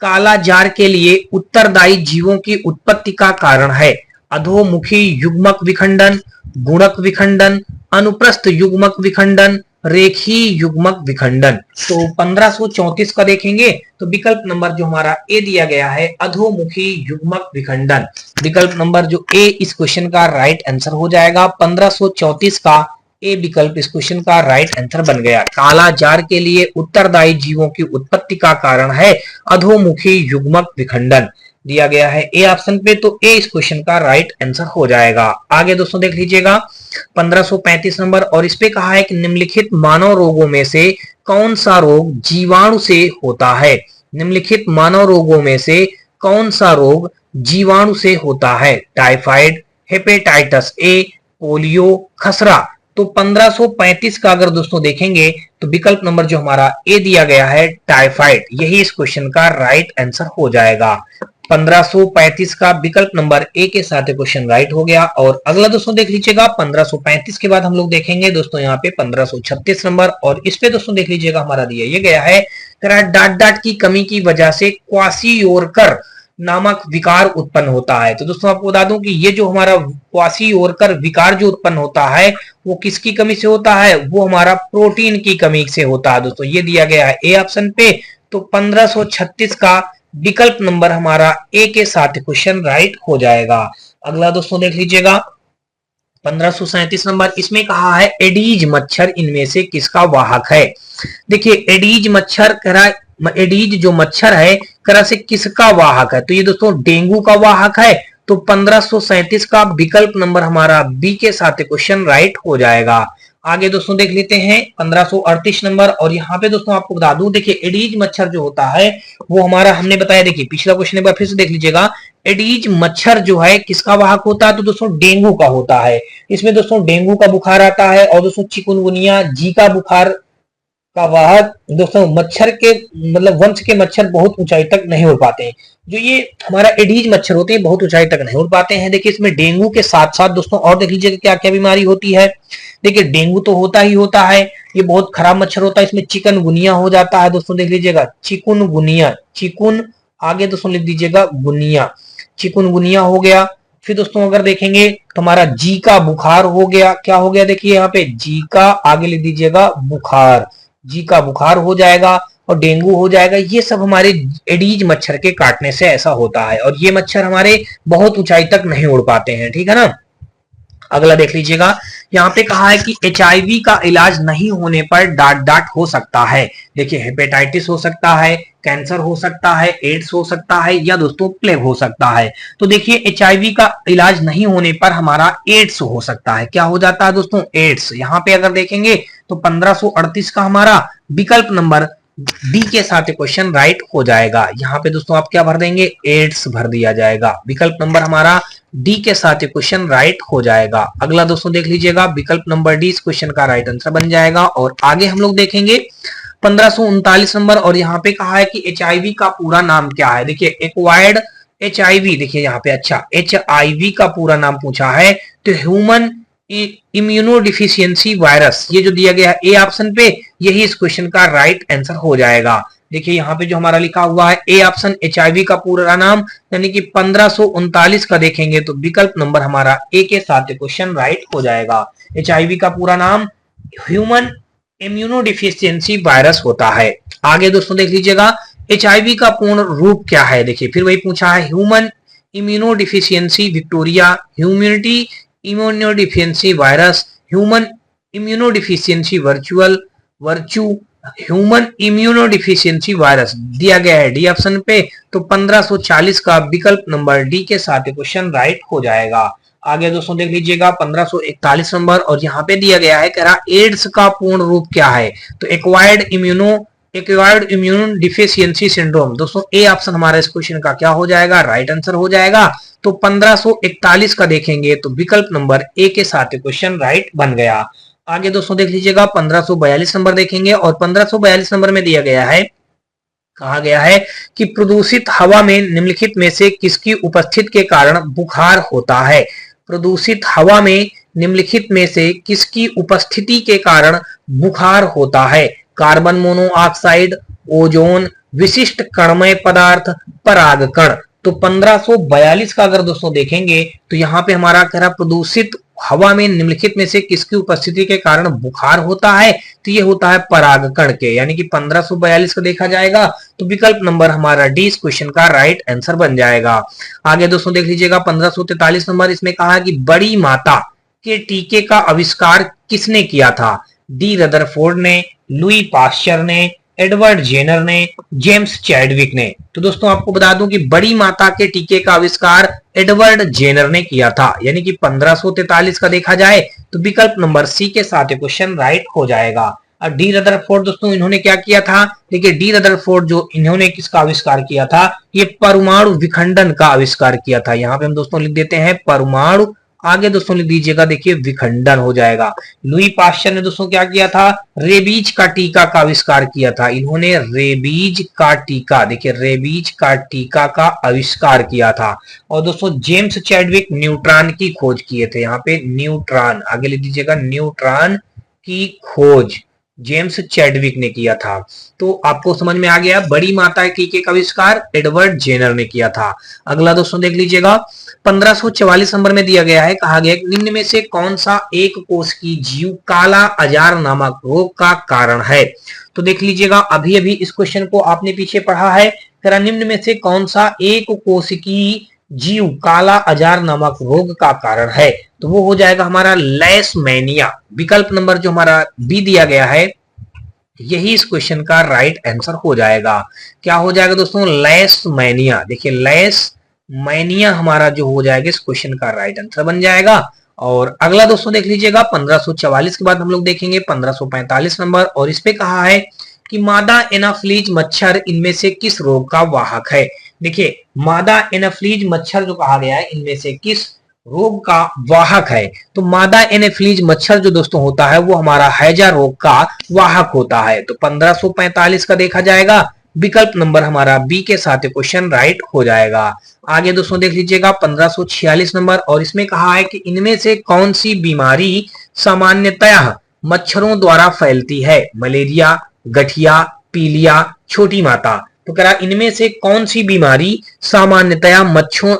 काला जार के लिए उत्तरदायी जीवों की उत्पत्ति का कारण है अधोमुखी युग्मक विखंडन, गुणक विखंडन, अनुप्रस्थ युग्मक विखंडन, रेखी युग्मक विखंडन। तो 1534 का देखेंगे तो विकल्प नंबर जो हमारा ए दिया गया है, अधोमुखी युग्मक विखंडन। विकल्प नंबर जो ए इस क्वेश्चन का राइट आंसर हो जाएगा। 1534 का ए विकल्प इस क्वेश्चन का राइट आंसर बन गया। काला जार के लिए उत्तरदायी जीवों की उत्पत्ति का कारण है अधोमुखी युग्मक विखंडन, दिया गया है ए ऑप्शन पे, तो ए इस क्वेश्चन का राइट आंसर हो जाएगा। आगे दोस्तों देख लीजिएगा 1535 नंबर, और इस पे कहा है कि निम्नलिखित मानव रोगों में से कौन सा रोग जीवाणु से होता है। निम्नलिखित मानव रोगों में से कौन सा रोग जीवाणु से होता है। टाइफाइड, हेपेटाइटिस ए, पोलियो, खसरा। तो 1535 का अगर दोस्तों देखेंगे तो विकल्प नंबर जो हमारा ए दिया गया है टाइफाइड, यही इस क्वेश्चन का राइट आंसर हो जाएगा। 1535 का विकल्प नंबर ए के साथ क्वेश्चन राइट हो गया। और अगला दोस्तों देख लीजिएगा 1535 के बाद हम लोग देखेंगे दोस्तों यहाँ पे 1536 नंबर, और इस पे दोस्तों देख लीजिएगा हमारा दिया ये गया है डाट डाट की कमी की वजह से क्वासियोरकर नामक विकार उत्पन्न होता है। तो दोस्तों आपको बता दूं कि ये जो हमारा क्वासियोरकर विकार जो उत्पन्न होता है वो किसकी कमी से होता है, वो हमारा प्रोटीन की कमी से होता है दोस्तों, ये दिया गया है ए ऑप्शन पे। तो 1536 का विकल्प नंबर हमारा ए के साथ क्वेश्चन राइट हो जाएगा। अगला दोस्तों देख लीजिएगा 1537 नंबर, इसमें कहा है एडीज मच्छर इनमें से किसका वाहक है। देखिए एडीज मच्छर करा, एडीज जो मच्छर है करा से किसका वाहक है, तो ये दोस्तों डेंगू का वाहक है। तो 1537 का विकल्प नंबर हमारा बी के साथ क्वेश्चन राइट हो जाएगा। आगे दोस्तों देख लेते हैं 1538 नंबर, और यहाँ पे दोस्तों आपको बता दूं देखिए एडीज मच्छर जो होता है वो हमारा हमने बताया, देखिए पिछला क्वेश्चन एक बार फिर से देख लीजिएगा। एडीज मच्छर जो है किसका वाहक होता है, तो दोस्तों डेंगू का होता है। इसमें दोस्तों डेंगू का बुखार आता है, और दोस्तों चिकुनगुनिया, जीका बुखार का वाहक दोस्तों मच्छर के मतलब वंश के मच्छर बहुत ऊंचाई तक नहीं उड़ पाते हैं। जो ये हमारा एडीज मच्छर होते हैं बहुत ऊंचाई तक नहीं उड़ पाते हैं। देखिए इसमें डेंगू के साथ साथ दोस्तों और देख लीजिए क्या क्या बीमारी होती है। देखिए डेंगू तो होता ही होता है, ये बहुत खराब मच्छर होता है। इसमें चिकनगुनिया हो जाता है दोस्तों, देख लीजिएगा चिकुनगुनिया, चिकुन आगे दोस्तों लिख दीजिएगा गुनिया, चिकुनगुनिया हो गया। फिर दोस्तों अगर देखेंगे तो हमारा जीका बुखार हो गया, क्या हो गया देखिए यहाँ पे जीका, आगे लिख दीजिएगा बुखार, जीका बुखार हो जाएगा और डेंगू हो जाएगा। ये सब हमारे एडीज मच्छर के काटने से ऐसा होता है, और ये मच्छर हमारे बहुत ऊंचाई तक नहीं उड़ पाते हैं, ठीक है ना। अगला देख लीजिएगा यहाँ पे कहा है कि एचआईवी का इलाज नहीं होने पर डाट डाट हो सकता है। देखिए हेपेटाइटिस हो सकता है, कैंसर हो सकता है, एड्स हो सकता है, या दोस्तों प्लेग हो सकता है। तो देखिए एचआईवी का इलाज नहीं होने पर हमारा एड्स हो सकता है। क्या हो जाता है दोस्तों, एड्स। यहाँ पे अगर देखेंगे तो 1538 का हमारा विकल्प नंबर बी के साथ क्वेश्चन राइट हो जाएगा। यहाँ पे दोस्तों आप क्या भर देंगे, एड्स भर दिया जाएगा। विकल्प नंबर हमारा डी के साथ क्वेश्चन राइट हो जाएगा। अगला दोस्तों देख लीजिएगा विकल्प नंबर डी इस क्वेश्चन का राइट आंसर बन जाएगा। और आगे हम लोग देखेंगे 1539 नंबर, और यहाँ पे कहा है कि एचआईवी का पूरा नाम क्या है। देखिए एक्वायर्ड एचआईवी, देखिए यहाँ पे अच्छा एचआईवी का पूरा नाम पूछा है तो ह्यूमन इम्यूनोडिफिशियंसी वायरस, ये जो दिया गया है ए ऑप्शन पे, यही इस क्वेश्चन का राइट आंसर हो जाएगा। देखिए यहाँ पे जो हमारा लिखा हुआ है ए ऑप्शन एचआईवी का पूरा नाम, यानी कि 1539 का देखेंगे तो विकल्प नंबर हमारा ए के साथ क्वेश्चन राइट हो जाएगा। एचआईवी का पूरा नाम ह्यूमन इम्यूनोडिफिशियंसी वायरस होता है। आगे दोस्तों देख लीजिएगा एचआईवी का पूर्ण रूप क्या है। देखिए फिर वही पूछा है human immunodeficiency Victoria, humanity immunodeficiency virus, human immunodeficiency virtue, human immunodeficiency virus, दिया गया है डी ऑप्शन पे। तो 1540 का विकल्प नंबर डी के साथ क्वेश्चन राइट हो जाएगा। आगे दोस्तों देख लीजिएगा 1541 नंबर, और यहाँ पे दिया गया है कह रहा एड्स का पूर्ण रूप क्या है। तो एक्वायर्ड इम्यून डिफिशियंसी सिंड्रोम, दोस्तों ए ऑप्शन हमारा इस क्वेश्चन का क्या हो जाएगा, राइट आंसर हो जाएगा। तो 1541 का देखेंगे तो विकल्प नंबर ए के साथ क्वेश्चन राइट बन गया। आगे दोस्तों देख लीजिएगा 1542 नंबर देखेंगे, और 1542 नंबर में दिया गया है, कहा गया है कि प्रदूषित हवा में निम्नलिखित में से किसकी उपस्थिति के कारण बुखार होता है। प्रदूषित हवा में निम्नलिखित में से किसकी उपस्थिति के कारण बुखार होता है। कार्बन मोनोऑक्साइड, ओजोन, विशिष्ट कणमय पदार्थ, परागकण। तो 1542 का अगर दोस्तों देखेंगे तो यहाँ पे हमारा कह रहा प्रदूषित हवा में निम्नलिखित में से किसकी उपस्थिति के कारण बुखार होता है, तो ये होता है परागकण के, यानी कि 1542 का देखा जाएगा तो विकल्प नंबर हमारा डी इस क्वेश्चन का राइट आंसर बन जाएगा। आगे दोस्तों देख लीजिएगा 1543 नंबर, इसमें कहा है कि बड़ी माता के टीके का आविष्कार किसने किया था? डी रदरफोर्ड ने, लुई पाश्चर ने, एडवर्ड जेनर ने, जेम्स चैडविक ने। तो दोस्तों आपको बता दूं कि बड़ी माता के टीके का आविष्कार एडवर्ड जेनर ने किया था, यानी कि 1543 का देखा जाए तो विकल्प नंबर सी के साथ क्वेश्चन राइट हो जाएगा। और डी रदरफोर्ड दोस्तों इन्होंने क्या किया था? देखिए डी रदरफोर्ड जो इन्होंने किसका आविष्कार किया था? ये परमाणु विखंडन का आविष्कार किया था। यहाँ पे हम दोस्तों लिख देते हैं परमाणु, आगे दोस्तों लिख दीजिएगा, देखिए विखंडन हो जाएगा। लुई पाश्चर ने दोस्तों क्या किया था? रेबीज का टीका का आविष्कार किया था। इन्होंने रेबीज का टीका, देखिए रेबीज का टीका का आविष्कार किया था। और दोस्तों जेम्स चैडविक न्यूट्रॉन की खोज किए थे। यहाँ पे न्यूट्रॉन, आगे लिख दीजिएगा, न्यूट्रॉन की खोज जेम्स चैडविक ने किया था। तो आपको समझ में आ गया, बड़ी माता के टीके का आविष्कार एडवर्ड जेनर ने किया था। अगला दोस्तों देख लीजिएगा, 1544 नंबर में दिया गया है, कहा गया निम्न में से कौन सा एक कोष की जीव काला अजार नामक रोग का कारण है? तो देख लीजिएगा, अभी अभी इस क्वेश्चन को आपने पीछे पढ़ा है। निम्न में से कौन सा एक कोष की जीव काला अजार नामक रोग का कारण है? तो वो हो जाएगा हमारा लैसमैनिया। विकल्प नंबर जो हमारा बी दिया गया है, यही इस क्वेश्चन का राइट आंसर हो जाएगा। क्या हो जाएगा दोस्तों? लैसमैनिया। देखिए लैसमैनिया हमारा जो हो जाएगा इस क्वेश्चन का राइट आंसर बन जाएगा। और अगला दोस्तों देख लीजिएगा, 1544 के बाद हम लोग देखेंगे 1545 नंबर, और इस पे कहा है कि मादा एनाफ्लीज मच्छर इनमें से किस रोग का वाहक है? देखिए मादा एनाफ्लीज मच्छर जो कहा गया है, इनमें से किस रोग का वाहक है? तो मादा एनाफ्लीज मच्छर जो दोस्तों होता है वो हमारा हैजा रोग का वाहक होता है। तो 1545 का देखा जाएगा, विकल्प नंबर हमारा बी के साथ क्वेश्चन राइट हो जाएगा। आगे दोस्तों देख लीजिएगा 1546 नंबर, और इसमें कहा है कि इनमें से कौन सी बीमारी सामान्यतः मच्छरों द्वारा फैलती है? मलेरिया, गठिया, पीलिया, छोटी माता। तो कह रहा इनमें से कौन सी बीमारी सामान्यतया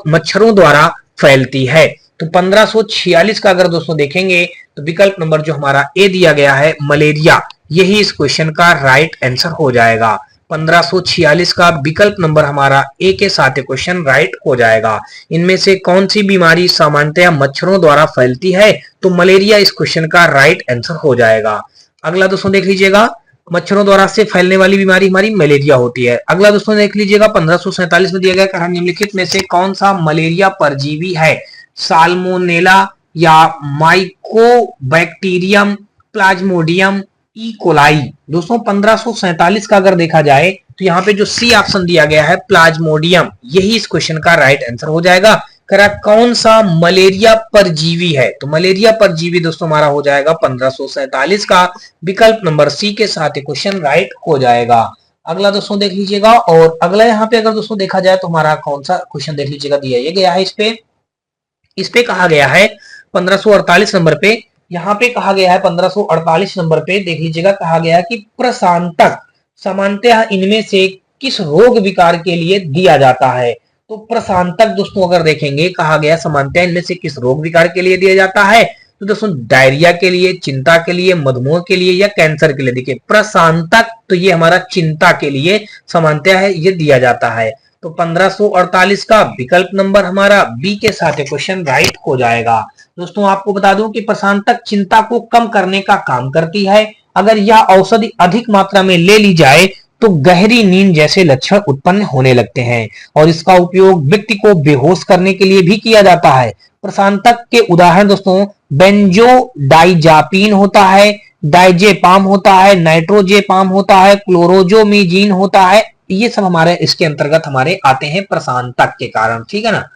मच्छरों द्वारा फैलती है? तो 1546 का अगर दोस्तों देखेंगे तो विकल्प नंबर जो हमारा ए दिया गया है, मलेरिया, यही इस क्वेश्चन का राइट आंसर हो जाएगा। 1546 का विकल्प नंबर हमारा ए के साथ क्वेश्चन राइट हो जाएगा। इनमें से कौन सी बीमारी सामान्यतया मच्छरों द्वारा फैलती है? तो मलेरिया इस क्वेश्चन का राइट आंसर हो जाएगा। अगला दोस्तों देख लीजिएगा, मच्छरों द्वारा से फैलने वाली बीमारी हमारी मलेरिया होती है। अगला दोस्तों देख लीजिएगा 1547 में दिया गया, कहा निम्नलिखित में से कौन सा मलेरिया परजीवी है? साल्मोनेला या माइकोबैक्टीरियम, प्लाज्मोडियम, ई कोलाई। दोस्तों 1547 का अगर देखा जाए तो यहाँ पे जो सी ऑप्शन दिया गया है प्लाज्मोडियम, यही इस क्वेश्चन का राइट आंसर हो जाएगा। करा कौन सा मलेरिया परजीवी है? तो मलेरिया परजीवी दोस्तों हमारा हो जाएगा 1547 का, विकल्प नंबर सी के साथ क्वेश्चन राइट हो जाएगा। अगला दोस्तों देख लीजिएगा, और अगला यहाँ पे अगर दोस्तों देखा जाए तो हमारा कौन सा क्वेश्चन देख लीजिएगा, दिया ये गया है इस पे कहा गया है 1548 नंबर पे, यहाँ पे कहा गया है 1548 नंबर पे देख लीजिएगा, कहा गया है कि प्रशांतक सामान्यतः इनमें से किस रोग विकार के लिए दिया जाता है? तो प्रशांतक दोस्तों अगर देखेंगे, कहा गया सामान्यतः इनमें से किस रोग विकार के लिए दिया जाता है? तो दोस्तों डायरिया के लिए, चिंता के लिए, मधुमेह के लिए या कैंसर के लिए। देखिए प्रशांतक तो ये हमारा चिंता के लिए सामान्यतः है ये दिया जाता है। तो 1548 का विकल्प नंबर हमारा बी के साथ क्वेश्चन राइट हो जाएगा। दोस्तों आपको बता दूं कि प्रशांतक चिंता को कम करने का काम करती है। अगर यह औषधि अधिक मात्रा में ले ली जाए तो गहरी नींद जैसे लक्षण उत्पन्न होने लगते हैं, और इसका उपयोग व्यक्ति को बेहोश करने के लिए भी किया जाता है। प्रशांतक के उदाहरण दोस्तों बेंजोडाइजापीन होता है, डाइजेपाम होता है, नाइट्रोजेपाम होता है, क्लोरोजोमीजिन होता है। ये सब हमारे इसके अंतर्गत हमारे आते हैं प्रशांतक के कारण, ठीक है ना।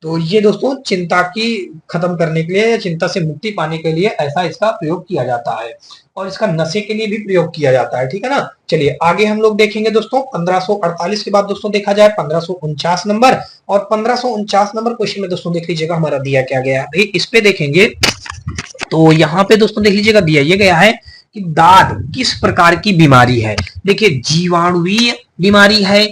तो ये दोस्तों चिंता की खत्म करने के लिए, चिंता से मुक्ति पाने के लिए ऐसा इसका प्रयोग किया जाता है, और इसका नशे के लिए भी प्रयोग किया जाता है, ठीक है ना। चलिए आगे हम लोग देखेंगे दोस्तों 1548 के बाद दोस्तों देखा जाए 1549 नंबर, और 1549 नंबर क्वेश्चन में दोस्तों देख लीजिएगा हमारा दिया क्या गया है। भाई इस पे देखेंगे तो यहाँ पे दोस्तों देख लीजिएगा दिया ये गया है कि दाद किस प्रकार की बीमारी है। देखिए जीवाणुवीय बीमारी है,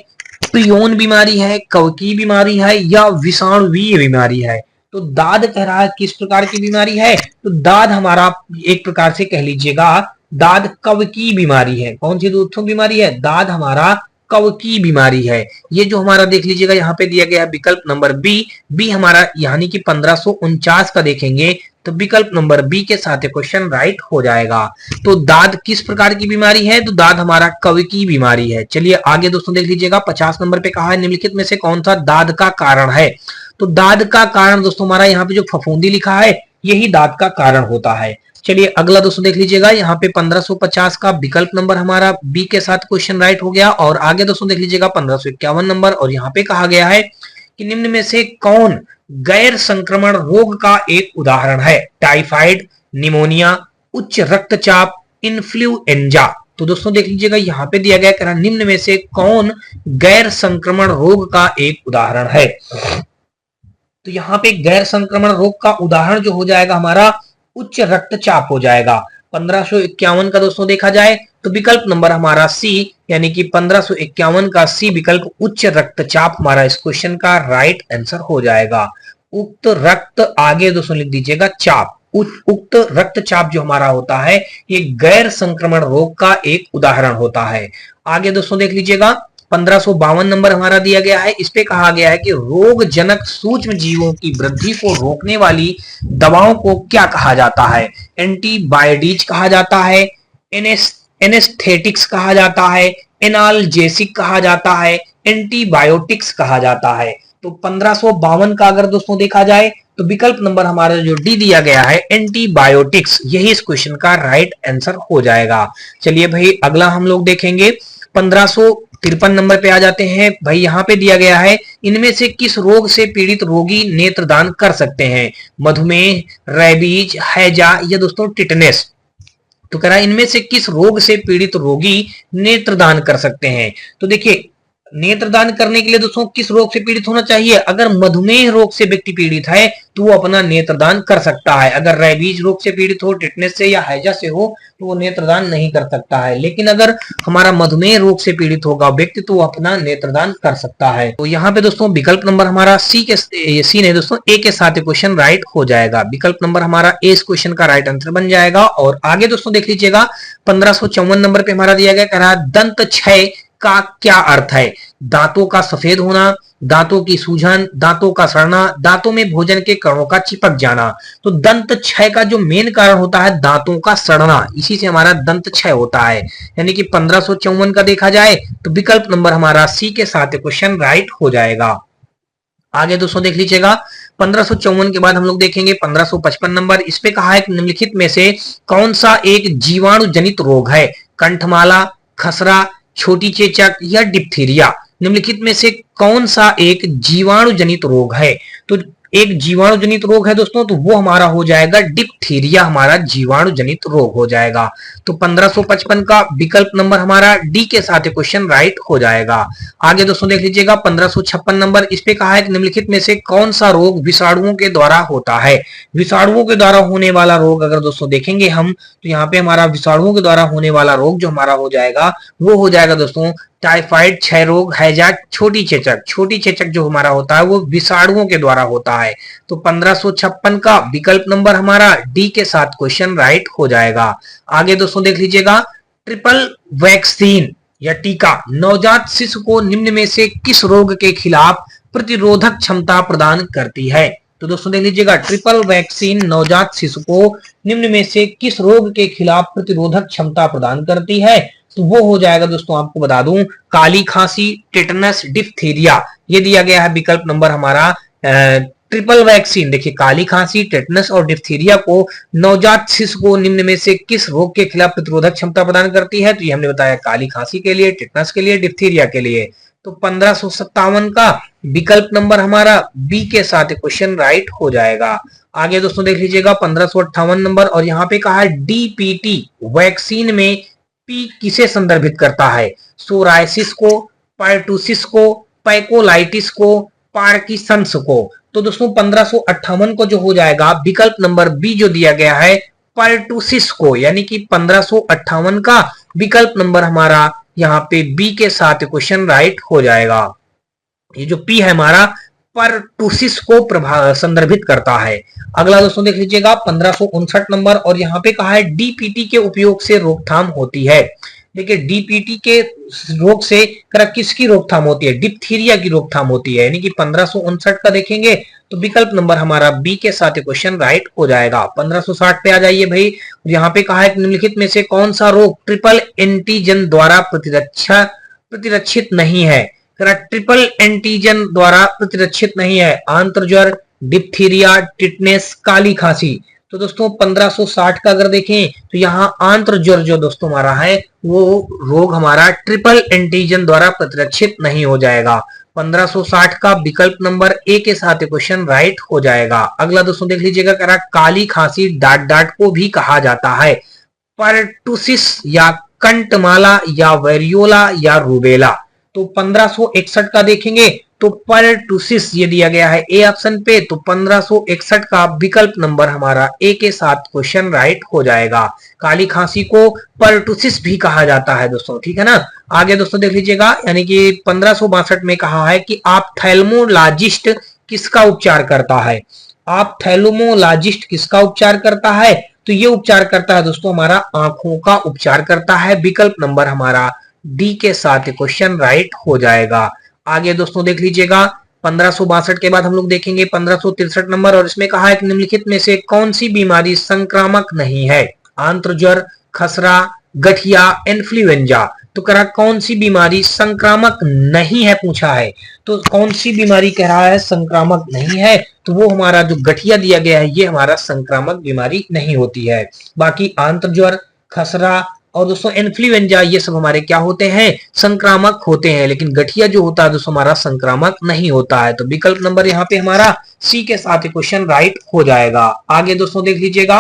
प्रियोन बीमारी है, कवकीय बीमारी है या विषाणुवीय बीमारी है। तो दाद कह रहा है किस प्रकार की बीमारी है? तो दाद हमारा एक प्रकार से कह लीजिएगा दाद कवकीय बीमारी है। कौन सी दोस्तों बीमारी है? दाद हमारा कवकी बीमारी है। ये जो हमारा देख लीजिएगा यहाँ पे दिया गया है विकल्प नंबर बी हमारा यानी कि 1549 का देखेंगे तो विकल्प नंबर बी के साथ क्वेश्चन राइट हो जाएगा। तो दाद किस प्रकार की बीमारी है? तो दाद हमारा कवकी बीमारी है। चलिए आगे दोस्तों देख लीजिएगा 50 नंबर पे कहा है निम्नलिखित में से कौन सा दाद का कारण है? तो दाद का कारण दोस्तों हमारा यहाँ पे जो फफूंदी लिखा है यही दाद का कारण होता है। चलिए अगला दोस्तों देख लीजिएगा यहाँ पे 1550 का विकल्प नंबर हमारा बी के साथ क्वेश्चन राइट हो गया। और आगे दोस्तों देख लीजिएगा 1551 नंबर और यहाँ पे कहा गया है कि निम्न में से कौन गैर संक्रमण रोग का एक उदाहरण है? टाइफाइड, निमोनिया, उच्च रक्तचाप, इन्फ्लुएंजा। तो दोस्तों देख लीजिएगा यहाँ पे दिया गया है निम्न में से कौन गैर संक्रमण रोग का एक उदाहरण है? तो यहाँ पे गैर संक्रमण रोग का उदाहरण जो हो जाएगा हमारा उच्च रक्तचाप हो जाएगा। 1551 का दोस्तों देखा जाए तो विकल्प नंबर हमारा सी यानी कि 1551 का सी विकल्प उच्च रक्तचाप हमारा इस क्वेश्चन का राइट आंसर हो जाएगा। उक्त रक्त आगे दोस्तों लिख दीजिएगा चाप। उक्त रक्तचाप जो हमारा होता है ये गैर संक्रमण रोग का एक उदाहरण होता है। आगे दोस्तों देख लीजिएगा 1552 नंबर हमारा दिया गया है। इस पे कहा गया है कि रोगजनक सूक्ष्म जीवों की वृद्धि को रोकने वाली दवाओं को क्या कहा जाता है? एंटीबायोटिक्स कहा जाता है, एनेस्थेटिक्स कहा जाता है, एनाल्जेसिक कहा जाता है, एंटीबायोटिक्स कहा जाता है। तो 1552 का अगर दोस्तों देखा जाए तो विकल्प नंबर हमारा जो डी दिया गया है एंटीबायोटिक्स यही इस क्वेश्चन का राइट आंसर हो जाएगा। चलिए भाई अगला हम लोग देखेंगे 1553 नंबर पे आ जाते हैं। भाई यहाँ पे दिया गया है इनमें से किस रोग से पीड़ित रोगी नेत्रदान कर सकते हैं? मधुमेह, रेबीज, हैजा या दोस्तों टिटनेस। तो कह रहा है इनमें से किस रोग से पीड़ित रोगी नेत्रदान कर सकते हैं? तो देखिए नेत्रदान करने के लिए दोस्तों किस रोग से पीड़ित होना चाहिए? अगर मधुमेह रोग से व्यक्ति पीड़ित है तो वो अपना नेत्रदान कर सकता है। अगर रेबीज रोग से पीड़ित हो, टिटनेस से या हैजा से हो तो वो नेत्रदान नहीं कर सकता है। लेकिन अगर हमारा मधुमेह रोग से पीड़ित होगा व्यक्ति तो वो अपना नेत्रदान कर सकता है। तो यहाँ पे दोस्तों विकल्प नंबर हमारा सी नहीं दोस्तों ए के साथ क्वेश्चन राइट हो जाएगा। विकल्प नंबर हमारा ए इस क्वेश्चन का राइट आंसर बन जाएगा। और आगे दोस्तों देख लीजिएगा 1554 नंबर पे हमारा दिया गया कह रहा दंत क्षय का क्या अर्थ है? दांतों का सफेद होना, दांतों की सूजन, दांतों का सड़ना, दांतों में भोजन के कणों का चिपक जाना। तो दंत क्षय का जो मेन कारण होता है दांतों का सड़ना, इसी से हमारा दंत क्षय होता है। यानी कि 1554 का देखा जाए तो विकल्प नंबर हमारा सी के साथ क्वेश्चन राइट हो जाएगा। आगे दोस्तों देख लीजिएगा 1554 के बाद हम लोग देखेंगे 1555 नंबर। इस पे कहा है कि निम्नलिखित में से कौन सा एक जीवाणु जनित रोग है? कंठमाला, खसरा, छोटी चेचक या डिप्थीरिया। निम्नलिखित में से कौन सा एक जीवाणु जनित रोग है? तो एक जीवाणु जनित रोग है दोस्तों तो वो हमारा हो जाएगा डिप्थीरिया, हमारा जीवाणु जनित रोग हो जाएगा। तो 1555 का विकल्प नंबर हमारा डी के साथ क्वेश्चन राइट हो जाएगा। आगे दोस्तों देख लीजिएगा 1556 नंबर। इस पे कहा है कि निम्नलिखित में से कौन सा रोग विषाणुओं के द्वारा होता है? विषाणुओं के द्वारा होने वाला रोग अगर दोस्तों देखेंगे हम तो यहाँ पे हमारा विषाणुओं के द्वारा होने वाला रोग जो हमारा हो जाएगा वो हो जाएगा दोस्तों टाइफाइड, क्षय रोग, हैजा, छोटी चेचक। छोटी चेचक जो हमारा होता है वो विषाणुओं के द्वारा होता है। तो 1556 का विकल्प नंबर हमारा डी के साथ क्वेश्चन राइट हो जाएगा। आगे दोस्तों देख लीजिएगा ट्रिपल वैक्सीन या टीका नवजात शिशु को निम्न में से किस रोग के खिलाफ प्रतिरोधक क्षमता प्रदान करती है? तो दोस्तों देख लीजिएगा ट्रिपल वैक्सीन नवजात शिशु को निम्न में से किस रोग के खिलाफ प्रतिरोधक क्षमता प्रदान करती है? तो वो हो जाएगा दोस्तों आपको बता दूं काली खांसी, टिटनस, डिप्थीरिया। ये दिया गया है विकल्प नंबर हमारा ट्रिपल वैक्सीन। देखिए काली खांसी, टिटनस और डिप्थीरिया को नवजात शिशु को निम्न में से किस रोग के खिलाफ प्रतिरोधक क्षमता प्रदान करती है? तो ये हमने बताया काली खांसी के लिए, टिटनस के लिए, डिप्थीरिया के लिए। तो 1557 का विकल्प नंबर हमारा बी के साथ क्वेश्चन राइट हो जाएगा। आगे दोस्तों देख लीजिएगा 1558 नंबर और यहाँ पे कहा है डीपीटी वैक्सीन में पी किसे संदर्भित करता है? सोरायसिस को, पार्टूसिस को, पैकोलाइटिस को, पार्किंसंस को। तो दोस्तों 1558 को जो हो जाएगा विकल्प नंबर बी जो दिया गया है पार्टूसिस को, यानी कि 1558 का विकल्प नंबर हमारा यहाँ पे बी के साथ क्वेश्चन राइट हो जाएगा। ये जो पी है हमारा परटूसिस को संदर्भित करता है। अगला दोस्तों देख लीजिएगा 1559 नंबर और यहाँ पे कहा है डीपीटी के उपयोग से रोकथाम होती है। देखिए डीपीटी के रोग से किसकी रोकथाम होती है, डिप्थीरिया की रोकथाम होती है, यानी कि 1559 का देखेंगे तो विकल्प नंबर हमारा बी के साथ क्वेश्चन राइट हो जाएगा। 1560 पे आ जाइए भाई, यहाँ पे कहा है निम्नलिखित में से कौन सा रोग ट्रिपल एंटीजन द्वारा प्रतिरक्षित नहीं है। ट्रिपल एंटीजन द्वारा प्रतिरक्षित नहीं है, आंत्रज्वर, डिप्थीरिया, टिटनेस, काली खांसी। तो दोस्तों 1560 का अगर देखें तो यहाँ आंत्रज्वर जो दोस्तों हमारा है वो रोग हमारा ट्रिपल एंटीजन द्वारा प्रतिरक्षित नहीं हो जाएगा। 1560 का विकल्प नंबर ए के साथ क्वेश्चन राइट हो जाएगा। अगला दोस्तों देख लीजिएगा, कह रहा काली खांसी डाट डाट को भी कहा जाता है, परटूसिस या कंटमाला या वेरियोला या रूबेला। तो 1561 का देखेंगे तो परटूसिस ये दिया गया है ए ऑप्शन पे, तो 1561 का विकल्प नंबर हमारा ए के साथ क्वेश्चन राइट हो जाएगा। काली खांसी को परटूसिस भी कहा जाता है दोस्तों, ठीक है ना। आगे दोस्तों देख लीजिएगा, यानी कि 1562 में कहा है कि ऑप्थेल्मोलॉजिस्ट किसका उपचार करता है। ऑप्थेल्मोलॉजिस्ट किसका उपचार करता है, तो ये उपचार करता है दोस्तों हमारा आंखों का उपचार करता है। विकल्प नंबर हमारा डी के साथ क्वेश्चन राइट हो जाएगा। आगे दोस्तों देख लीजिएगा, 1562 के बाद हम लोग देखेंगे 1563 नंबर, और इसमें कहा है कि निम्नलिखित में से कौन सी बीमारी संक्रामक नहीं है। आंत्रज्वर, खसरा, गठिया, इन्फ्लुएंजा। तो कह रहा कौन सी बीमारी संक्रामक नहीं है पूछा है, तो कौन सी बीमारी कह रहा है संक्रामक नहीं है, तो वो हमारा जो गठिया दिया गया है ये हमारा संक्रामक बीमारी नहीं होती है। बाकी आंत्रज्वर, खसरा और दोस्तों इन्फ्लुएंजा ये सब हमारे क्या होते हैं, संक्रामक होते हैं, लेकिन गठिया जो होता है दोस्तों हमारा संक्रामक नहीं होता है। तो विकल्प नंबर यहाँ पे हमारा सी के साथ क्वेश्चन राइट हो जाएगा। आगे दोस्तों देख लीजिएगा,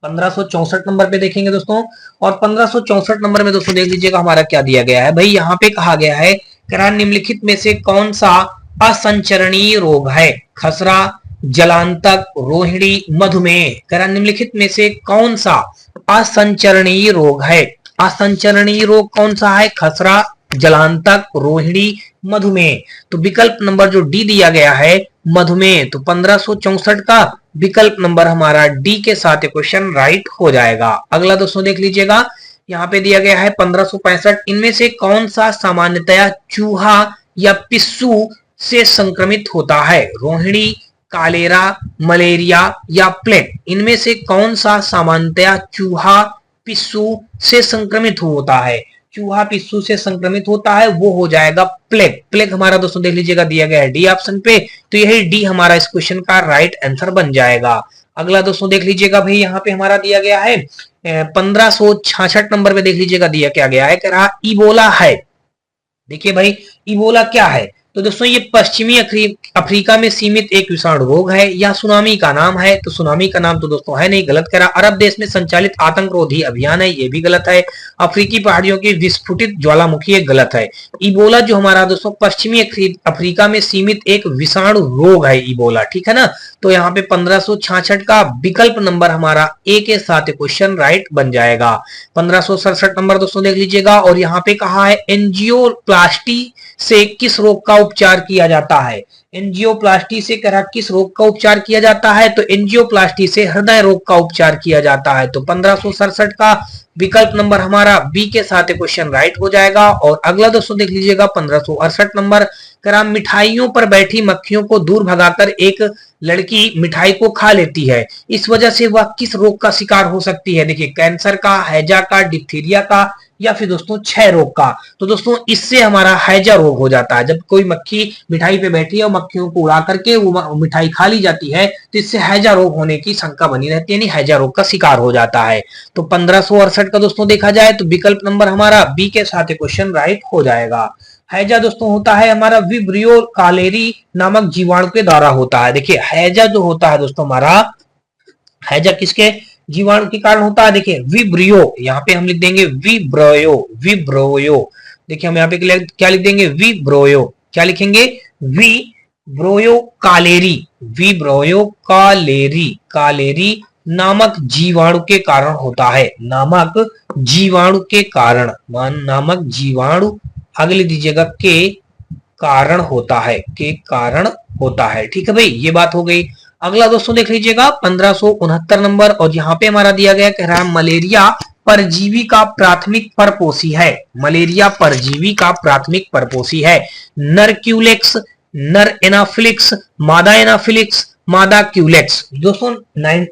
1564 नंबर पे देखेंगे दोस्तों, और 1564 नंबर में दोस्तों देख लीजिएगा हमारा क्या दिया गया है भाई, यहाँ पे कहा गया है निम्नलिखित में से कौन सा असंचरणीय रोग है। खसरा, जलांतक, रोहिणी, मधुमेह। निम्नलिखित में से कौन सा असंचरणीय रोग है। असंचरणीय रोग कौन सा है, खसरा, जलांतक, रोहिणी, मधुमेह। तो विकल्प नंबर जो डी दिया गया है मधुमेह, तो 1564 का विकल्प नंबर हमारा डी के साथ क्वेश्चन राइट हो जाएगा। अगला दोस्तों देख लीजिएगा, यहाँ पे दिया गया है 1565, इनमें से कौन सा सामान्यतया चूहा या पिस्सू से संक्रमित होता है। रोहिणी, कालेरा, मलेरिया या प्लेग। इनमें से कौन सा सामान्यतया चूहा पिस्सू से संक्रमित होता है। चूहा पिस्सू से संक्रमित होता है वो हो जाएगा प्लेग। प्लेग हमारा दोस्तों देख लीजिएगा दिया गया है डी ऑप्शन पे, तो यही डी हमारा इस क्वेश्चन का राइट आंसर बन जाएगा। अगला दोस्तों देख लीजिएगा भाई, यहाँ पे हमारा दिया गया है 1566 नंबर पे देख लीजिएगा दिया क्या गया है, कह रहा इबोला है। देखिए भाई इबोला क्या है, तो दोस्तों ये पश्चिमी अफ्रीका में सीमित एक विषाणु रोग है या सुनामी का नाम है। तो सुनामी का नाम तो दोस्तों है नहीं, गलत करा। अरब देश में संचालित आतंकरोधी अभियान है, ये भी गलत है। अफ्रीकी पहाड़ियों की विस्फोटित ज्वालामुखी, ये गलत है। इबोला जो हमारा दोस्तों पश्चिमी अफ्रीका में सीमित एक विषाणु रोग है इबोला, ठीक है ना। तो यहाँ पे 1566 का विकल्प नंबर हमारा ए के साथ क्वेश्चन राइट बन जाएगा। 1567 नंबर दोस्तों देख लीजिएगा, और यहाँ पे कहा है एंजियोप्लास्टी से किस रोग का उपचार किया जाता है। एंजियोप्लास्टी से कह रहा किस रोग का उपचार किया जाता है, तो एंजियोप्लास्टी से हृदय रोग का उपचार किया जाता है। तो 1567 का विकल्प नंबर हमारा बी के साथ क्वेश्चन राइट हो जाएगा। और अगला दोस्तों देख लीजिएगा 1568 नंबर, करा मिठाइयों पर बैठी मक्खियों को दूर भगाकर एक लड़की मिठाई को खा लेती है, इस वजह से वह किस रोग का शिकार हो सकती है। देखिए कैंसर का, हैजा का, डिप्थीरिया का या फिर दोस्तों क्षय रोग का। तो दोस्तों इससे हमारा हैजा रोग हो जाता है। जब कोई मक्खी मिठाई पे बैठी है और मक्खियों को उड़ा करके वो मिठाई खा ली जाती है तो इससे हैजा रोग होने की शंका बनी रहती है, यानी हैजा रोग का शिकार हो जाता है। तो 1568 का दोस्तों देखा जाए तो विकल्प नंबर हमारा बी के साथ क्वेश्चन राइट हो जाएगा। हैजा दोस्तों होता है हमारा विब्रियो कालेरी नामक जीवाणु के द्वारा होता है। देखिए हैजा जो होता है दोस्तों हमारा, हैजा किसके जीवाणु के कारण होता है। देखिए विब्रियो, यहाँ पे हम लिख देंगे विब्रोयो, विब्रोयो। देखिए हम यहाँ पे क्या लिख देंगे, विब्रोयो। क्या लिखेंगे, विब्रोयो कालेरी, विब्रोयो कालेरी, कालेरी नामक जीवाणु के कारण होता है। नामक जीवाणु के कारण, नामक जीवाणु आगे लिख दीजिएगा के कारण होता है, के कारण होता है। ठीक है भाई, ये बात हो गई। अगला दोस्तों देख लीजिएगा 1569 नंबर, और यहाँ पे हमारा दिया गया कह रहा है मलेरिया परजीवी का प्राथमिक परपोषी है? मलेरिया परजीवी का प्राथमिक परपोषी है। नर क्यूलेक्स, नर एनाफिलिक्स, मादा एनाफिलिक्स, मादा क्यूलेक्स। दोस्तों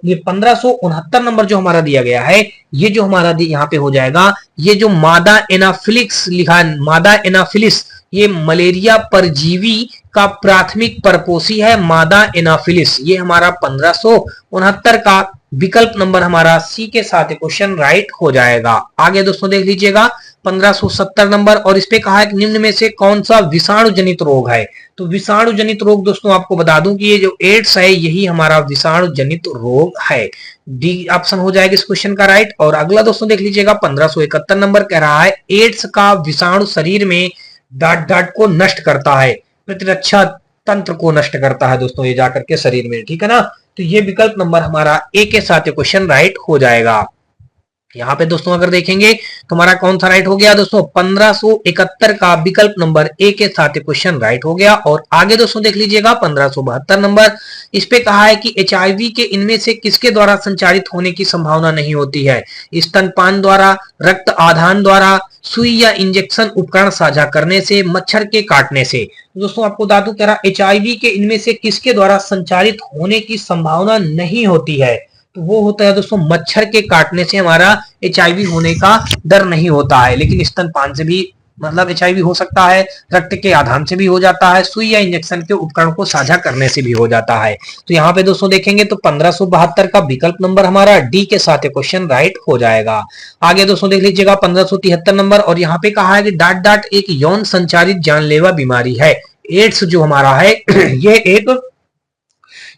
ये 1569 नंबर जो हमारा दिया गया है, ये जो हमारा यहाँ पे हो जाएगा, ये जो मादा एनाफिलिक्स लिखा है, मादा एनाफिलिस, ये मलेरिया परजीवी का प्राथमिक परपोषी है, मादा एनाफिलिस। ये हमारा 1569 का विकल्प नंबर हमारा सी के साथ क्वेश्चन राइट हो जाएगा। आगे दोस्तों देख लीजिएगा 1570 नंबर, और इस पे कहा है कि निम्न में से कौन सा विषाणु जनित रोग है? तो विषाणु जनित रोग दोस्तों आपको बता दूं कि ये जो एड्स है, यही हमारा विषाणु जनित रोग है। डी ऑप्शन हो जाएगा इस क्वेश्चन का राइट। और अगला दोस्तों देख लीजिएगा 1571 नंबर कह रहा है एड्स का विषाणु शरीर में डाट को नष्ट करता है, प्रतिरक्षा तंत्र को नष्ट करता है दोस्तों ये जाकर के शरीर में, ठीक है ना। तो ये विकल्प नंबर हमारा ए के साथ क्वेश्चन राइट हो जाएगा। यहाँ पे दोस्तों अगर देखेंगे तो हमारा कौन सा राइट हो गया दोस्तों? 1571 का विकल्प नंबर ए के साथ क्वेश्चन राइट हो गया। और आगे दोस्तों देख लीजिएगा 1572 नंबर, इस पे कहा है कि एचआईवी के इनमें से किसके द्वारा संचारित होने की संभावना नहीं होती है? स्तनपान द्वारा, रक्त आधान द्वारा, सुई या इंजेक्शन उपकरण साझा करने से, मच्छर के काटने से। दोस्तों आपको दादू कह रहा एचआईवी के इनमें से किसके द्वारा संचारित होने की संभावना नहीं होती है? तो वो होता है दोस्तों मच्छर के काटने से हमारा एचआईवी होने का डर नहीं होता है, लेकिन स्तनपान से भी मतलब एचआईवी हो सकता है, रक्त के आधान से भी हो जाता है, सुई या इंजेक्शन के उपकरण को साझा करने से भी हो जाता है। तो यहाँ पे दोस्तों देखेंगे तो 1572 का विकल्प नंबर हमारा डी के साथ क्वेश्चन राइट हो जाएगा। आगे दोस्तों देख लीजिएगा 1573 नंबर, और यहाँ पे कहा है कि डाट एक यौन संचारित जानलेवा बीमारी है। एड्स जो हमारा है ये एक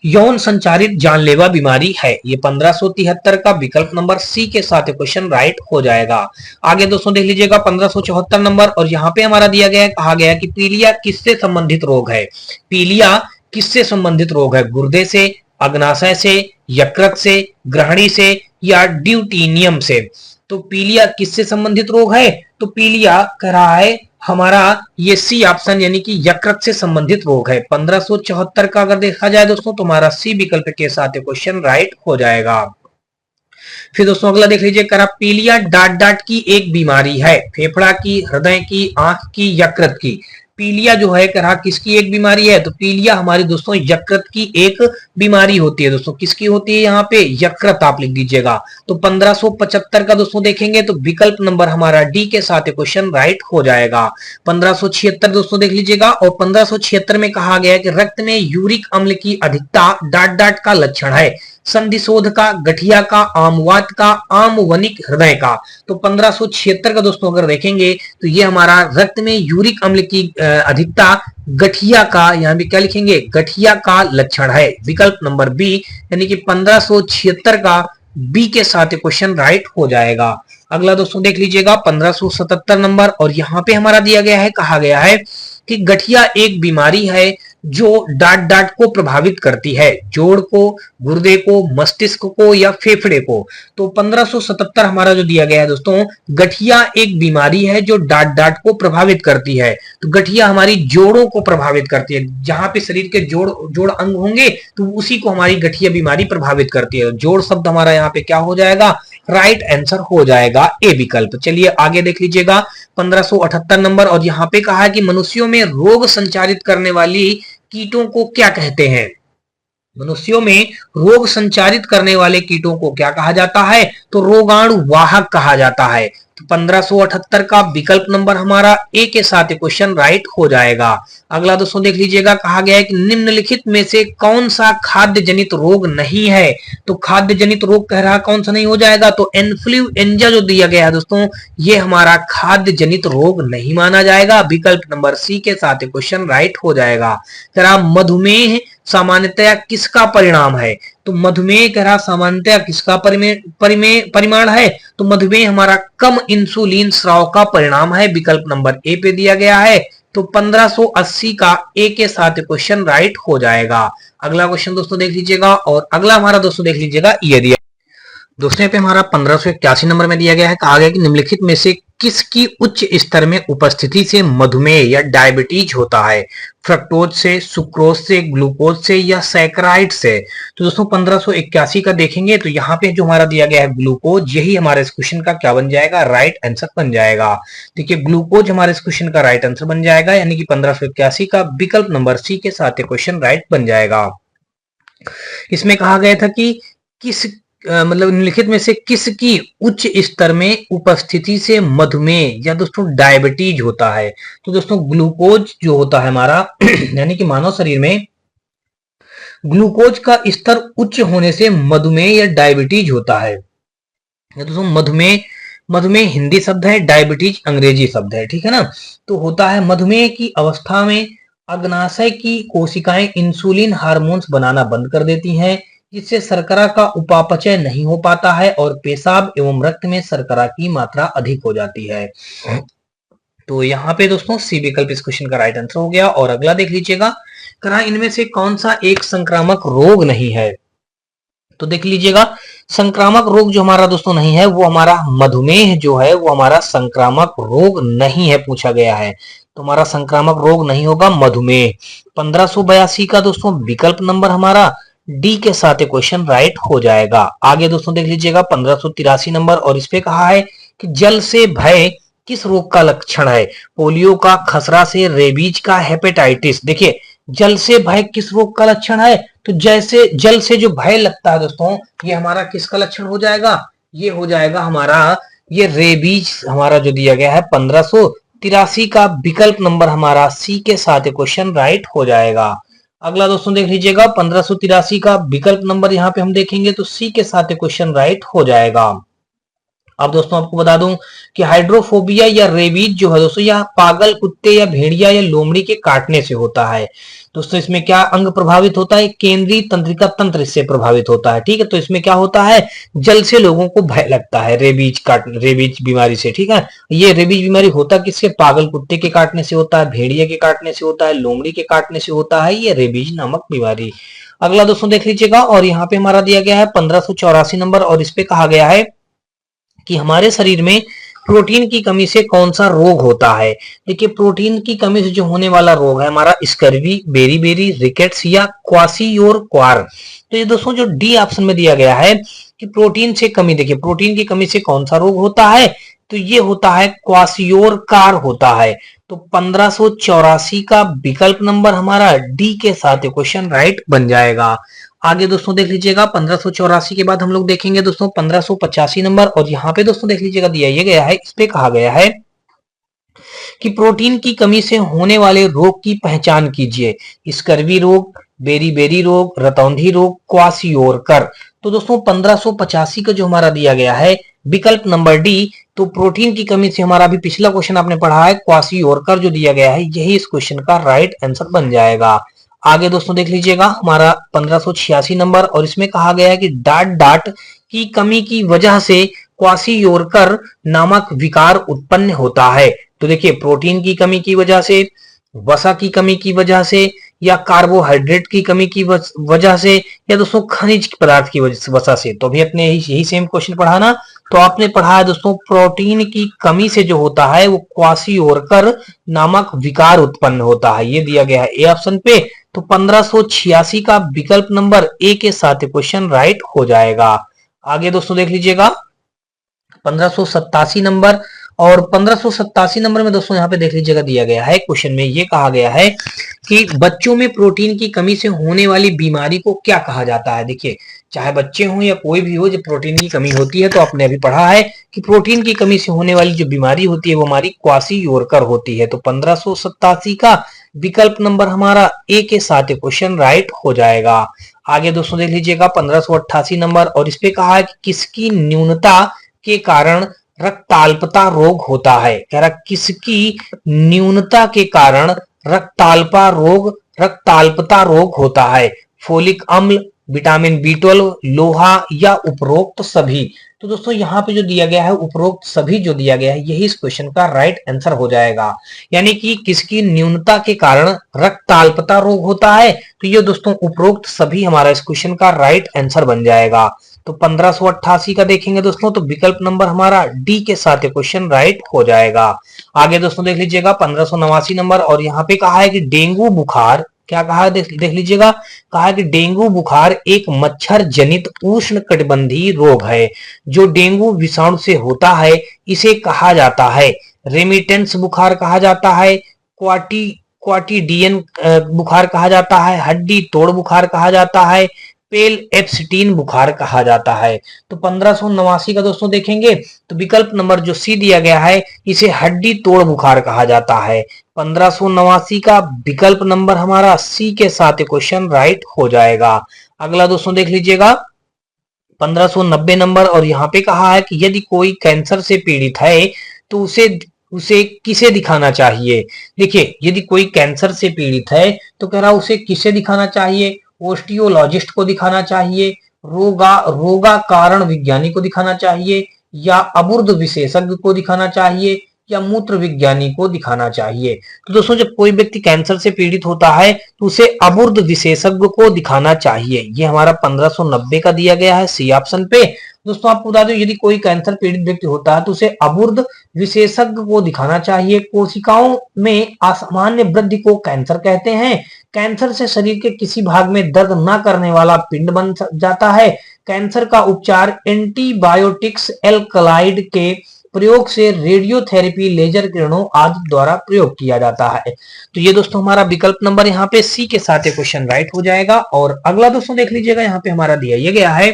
यौन संचारित जानलेवा बीमारी है। ये 1573 का विकल्प नंबर सी के साथ क्वेश्चन राइट हो जाएगा। आगे दोस्तों देख लीजिएगा 1574 नंबर, और यहाँ पे हमारा दिया गया है, कहा गया है कि पीलिया किससे संबंधित रोग है? पीलिया किससे संबंधित रोग है? गुर्दे से, अग्नाशय से, यकृत से, ग्रहणी से या ड्यूटीनियम से? तो पीलिया किससे संबंधित रोग है? तो पीलिया कह रहा है हमारा ये सी ऑप्शन यानी कि यकृत से संबंधित रोग है। 1574 का अगर देखा जाए दोस्तों तो हमारा सी विकल्प के साथ क्वेश्चन राइट हो जाएगा। फिर दोस्तों अगला देख लीजिए, करा पीलिया डाट की एक बीमारी है? फेफड़ा की, हृदय की, आंख की, यकृत की? पीलिया जो है करा किसकी एक बीमारी है? तो पीलिया हमारी दोस्तों यकृत की एक बीमारी होती है। दोस्तों किसकी होती है यहाँ पे? यकृत आप लिख दीजिएगा। तो 1575 का दोस्तों देखेंगे तो विकल्प नंबर हमारा डी के साथ क्वेश्चन राइट हो जाएगा। 1576 दोस्तों देख लीजिएगा, और 1576 में कहा गया है कि रक्त में यूरिक अम्ल की अधिकता डाट का लक्षण है। संधिशोध का, गठिया का, आमवात का, आमवनिक हृदय का? तो 1576 का दोस्तों अगर देखेंगे तो ये हमारा रक्त में यूरिक अम्ल की अधिकता गठिया का, यहाँ भी क्या लिखेंगे? गठिया का लक्षण है। विकल्प नंबर बी यानी कि 1576 का बी के साथ क्वेश्चन राइट हो जाएगा। अगला दोस्तों देख लीजिएगा 1577 नंबर, और यहाँ पे हमारा दिया गया है, कहा गया है कि गठिया एक बीमारी है जो डाट को प्रभावित करती है, जोड़ को, गुर्दे को, मस्तिष्क को या फेफड़े को? तो 1577 हमारा जो दिया गया है दोस्तों, गठिया एक बीमारी है जो डाट को प्रभावित करती है। तो गठिया हमारी जोड़ों को प्रभावित करती है, जहां पे शरीर के जोड़ अंग होंगे तो उसी को हमारी गठिया बीमारी प्रभावित करती है। जोड़ शब्द हमारा यहाँ पे क्या हो जाएगा? राइट आंसर हो जाएगा ए विकल्प। चलिए आगे देख लीजिएगा 1578 नंबर, और यहाँ पे कहा है कि मनुष्यों में रोग संचारित करने वाली कीटों को क्या कहते हैं? मनुष्यों में रोग संचारित करने वाले कीटों को क्या कहा जाता है? तो रोगाणु वाहक कहा जाता है। तो 1578 का विकल्प नंबर हमारा ए के साथ क्वेश्चन राइट हो जाएगा। अगला दोस्तों देख लीजिएगा, कहा गया है कि निम्नलिखित में से कौन सा खाद्य जनित रोग नहीं है? तो खाद्य जनित रोग कह रहा कौन सा नहीं हो जाएगा? तो इन्फ्लुएंजा जो दिया गया है दोस्तों, ये हमारा खाद्य जनित रोग नहीं माना जाएगा। विकल्प नंबर सी के साथ क्वेश्चन राइट हो जाएगा। कह रहा मधुमेह सामान्यतया किसका परिणाम है? तो मधुमेह कह रहा सामान्यतया किसका परिमाण है? तो मधुमेह हमारा कम इंसुलिन स्राव का परिणाम है। विकल्प नंबर ए पे दिया गया है। तो 1580 का ए के साथ क्वेश्चन राइट हो जाएगा। अगला क्वेश्चन दोस्तों देख लीजिएगा, और अगला हमारा दोस्तों देख लीजिएगा ये दिया दोस्तों पे हमारा 1581 नंबर में दिया गया है, कहा गया कि निम्नलिखित में से किसकी उच्च स्तर में उपस्थिति से मधुमेह या डायबिटीज होता है? फ्रक्टोज से, सुक्रोज से, ग्लूकोज से या सैकराइड से? तो दोस्तों 1581 का देखेंगे तो यहाँ पे जो हमारा दिया गया है ग्लूकोज, यही हमारे इस क्वेश्चन का क्या बन जाएगा? राइट आंसर बन जाएगा। देखिए ग्लूकोज हमारे इस क्वेश्चन का राइट आंसर बन जाएगा, यानी कि 1581 का विकल्प नंबर सी के साथ क्वेश्चन राइट बन जाएगा। इसमें कहा गया था कि किस मतलब निम्नलिखित में से किसकी उच्च स्तर में उपस्थिति से मधुमेह या दोस्तों डायबिटीज होता है? तो दोस्तों ग्लूकोज जो होता है हमारा यानी कि मानव शरीर में ग्लूकोज का स्तर उच्च होने से मधुमेह या डायबिटीज होता है। दोस्तों मधुमेह हिंदी शब्द है, डायबिटीज अंग्रेजी शब्द है, ठीक है ना। तो होता है मधुमेह की अवस्था में अग्नाशय की कोशिकाएं इंसुलिन हार्मोन्स बनाना बंद कर देती हैं, जिससे शर्करा का उपापचय नहीं हो पाता है और पेशाब एवं रक्त में शर्करा की मात्रा अधिक हो जाती है। तो यहाँ पे दोस्तों सी विकल्प इस क्वेश्चन का राइट आंसर हो गया। और अगला देख लीजिएगा, कहा इनमें से कौन सा एक संक्रामक रोग नहीं है? तो देख लीजिएगा, संक्रामक रोग जो हमारा दोस्तों नहीं है वो हमारा मधुमेह जो है वो हमारा संक्रामक रोग नहीं है, पूछा गया है। तो हमारा संक्रामक रोग नहीं होगा मधुमेह। 1582 का दोस्तों विकल्प नंबर हमारा डी के साथ क्वेश्चन राइट हो जाएगा। आगे दोस्तों देख लीजिएगा 1583 नंबर, और इस पे कहा है कि जल से भय किस रोग का लक्षण है? पोलियो का, खसरा से, रेबीज का, हेपेटाइटिस। देखिए जल से भय किस रोग का लक्षण है? तो जैसे जल से जो भय लगता है दोस्तों, ये हमारा किसका लक्षण हो जाएगा? ये हो जाएगा हमारा ये रेबीज हमारा जो दिया गया है 1583 का विकल्प नंबर हमारा सी के साथ क्वेश्चन राइट हो जाएगा। अगला दोस्तों देख लीजिएगा 1583 का विकल्प नंबर यहाँ पे हम देखेंगे तो सी के साथ क्वेश्चन राइट हो जाएगा। अब दोस्तों आपको बता दूं कि हाइड्रोफोबिया या रेबीज जो है दोस्तों यह पागल कुत्ते या भेड़िया या लोमड़ी के काटने से होता है। दोस्तों इसमें क्या अंग प्रभावित होता है? केंद्रीय तंत्रिका तंत्र इससे प्रभावित होता है, ठीक है। तो इसमें क्या होता है? जल से लोगों को भय लगता है रेबीज बीमारी से, ठीक है। ये रेबीज बीमारी होता किससे? पागल कुत्ते के काटने से होता है, भेड़िया के काटने से होता है, लोमड़ी के काटने से होता है ये रेबीज नामक बीमारी। अगला दोस्तों देख लीजिएगा, और यहाँ पे हमारा दिया गया है 1584 नंबर, और इस पे कहा गया है कि हमारे शरीर में प्रोटीन की कमी से कौन सा रोग होता है? देखिए प्रोटीन की कमी से जो होने वाला रोग है हमारा स्कर्वी, बेरी रिकेट्स या क्वासियोर-क्वार। तो ये दोस्तों जो डी ऑप्शन में दिया गया है कि प्रोटीन से कमी, देखिए प्रोटीन की कमी से कौन सा रोग होता है? तो ये होता है क्वासियोर-कार होता है। तो 1584 का विकल्प नंबर हमारा डी के साथ क्वेश्चन राइट बन जाएगा। आगे दोस्तों देख लीजिएगा 1584 के बाद हम लोग देखेंगे दोस्तों 1585 नंबर, और यहाँ पे दोस्तों देख लीजिएगा दिया ये गया है, इस पे कहा गया है कि प्रोटीन की कमी से होने वाले रोग की पहचान कीजिए। स्कर्वी रोग, बेरी रोग, रतौंधी रोग, क्वासियोर-कर। तो दोस्तों 1585 का जो हमारा दिया गया है विकल्प नंबर डी, तो प्रोटीन की कमी से हमारा अभी पिछला क्वेश्चन आपने पढ़ा है क्वासियोर-कर जो दिया गया है, यही इस क्वेश्चन का राइट आंसर बन जाएगा। आगे दोस्तों देख लीजिएगा हमारा 1586 नंबर, और इसमें कहा गया है कि डाट की कमी की वजह से क्वासियोर-कर नामक विकार उत्पन्न होता है। तो देखिए प्रोटीन की कमी की वजह से, वसा की कमी की वजह से, या कार्बोहाइड्रेट की कमी की वजह से, या दोस्तों खनिज पदार्थ की वजह से। तो अभी अपने यही सेम क्वेश्चन पढ़ा ना, तो आपने पढ़ा है दोस्तों प्रोटीन की कमी से जो होता है वो क्वासियोर-कर नामक विकार उत्पन्न होता है, ये दिया गया है ए ऑप्शन पे। तो 1586 का विकल्प नंबर ए के साथ क्वेश्चन राइट हो जाएगा। आगे दोस्तों देख लीजिएगा 1587 नंबर, और 1587 नंबर में दोस्तों यहाँ पे देख लीजिएगा दिया गया है क्वेश्चन में ये कहा गया है कि बच्चों में प्रोटीन की कमी से होने वाली बीमारी को क्या कहा जाता है? देखिए चाहे बच्चे हों या कोई भी हो, जब प्रोटीन की कमी होती है तो आपने अभी पढ़ा है कि प्रोटीन की कमी से होने वाली जो बीमारी होती है वो हमारी क्वासियोर-कर होती है। तो 1587 का विकल्प नंबर हमारा ए के साथ क्वेश्चन राइट हो जाएगा। आगे दोस्तों देख लीजिएगा 1588 नंबर, और इस पे कहा है कि किसकी न्यूनता के कारण रक्ताल्पता रोग होता है? कह रहा किसकी न्यूनता के कारण रक्ताल्पता रोग होता है? फोलिक अम्ल, विटामिन बी12, लोहा या उपरोक्त सभी? तो दोस्तों यहाँ पे जो दिया गया है उपरोक्त सभी जो दिया गया है यही इस क्वेश्चन का राइट आंसर हो जाएगा। यानी कि किसकी न्यूनता के कारण रक्ताल्पता रोग होता है, तो ये दोस्तों उपरोक्त सभी हमारा इस क्वेश्चन का राइट आंसर बन जाएगा। तो 1588 का देखेंगे दोस्तों तो विकल्प नंबर हमारा डी के साथ ये क्वेश्चन राइट हो जाएगा। आगे दोस्तों देख लीजिएगा 1589 नंबर, और यहाँ पे कहा है कि डेंगू बुखार, क्या कहा है देख लीजिएगा, कहा है कि डेंगू बुखार एक मच्छर जनित उष्ण कटिबंधीय रोग है जो डेंगू विषाणु से होता है। इसे कहा जाता है रेमिटेंस बुखार कहा जाता है, क्वाटिडियन बुखार कहा जाता है, हड्डी तोड़ बुखार कहा जाता है, पेल एप्सिटीन बुखार कहा जाता है। तो 1589 का दोस्तों देखेंगे तो विकल्प नंबर जो सी दिया गया है, इसे हड्डी तोड़ बुखार कहा जाता है। 1589 का विकल्प नंबर हमारा सी के साथ क्वेश्चन राइट हो जाएगा। अगला दोस्तों देख लीजिएगा 1590 नंबर, और यहाँ पे कहा है कि यदि कोई कैंसर से पीड़ित है तो उसे किसे दिखाना चाहिए। देखिए, यदि कोई कैंसर से पीड़ित है तो कह रहा उसे किसे दिखाना चाहिए, ओस्टियोलॉजिस्ट को दिखाना चाहिए, रोगा कारण विज्ञानी को दिखाना चाहिए, या अबुर्द विशेषज्ञ को दिखाना चाहिए, या मूत्र विज्ञानी को दिखाना चाहिए। तो दोस्तों जब कोई व्यक्ति कैंसर से पीड़ित होता है तो उसे अबुर्द विशेषज्ञ को दिखाना चाहिए। ये हमारा 1590 का दिया गया है सी ऑप्शन पे। दोस्तों आपको बता दो, यदि कोई कैंसर पीड़ित व्यक्ति होता है तो उसे अबुर्द विशेषज्ञ को दिखाना चाहिए। कोशिकाओं में असामान्य वृद्धि को कैंसर कहते हैं। कैंसर से शरीर के किसी भाग में दर्द न करने वाला पिंड बन जाता है। कैंसर का उपचार एंटीबायोटिक्स, एल्कलाइड के प्रयोग से, रेडियोथेरेपी, लेजर किरणों आदि द्वारा प्रयोग किया जाता है। तो ये दोस्तों हमारा विकल्प नंबर यहाँ पे सी के साथ क्वेश्चन राइट हो जाएगा। और अगला दोस्तों देख लीजिएगा, यहाँ पे हमारा दिया ये गया है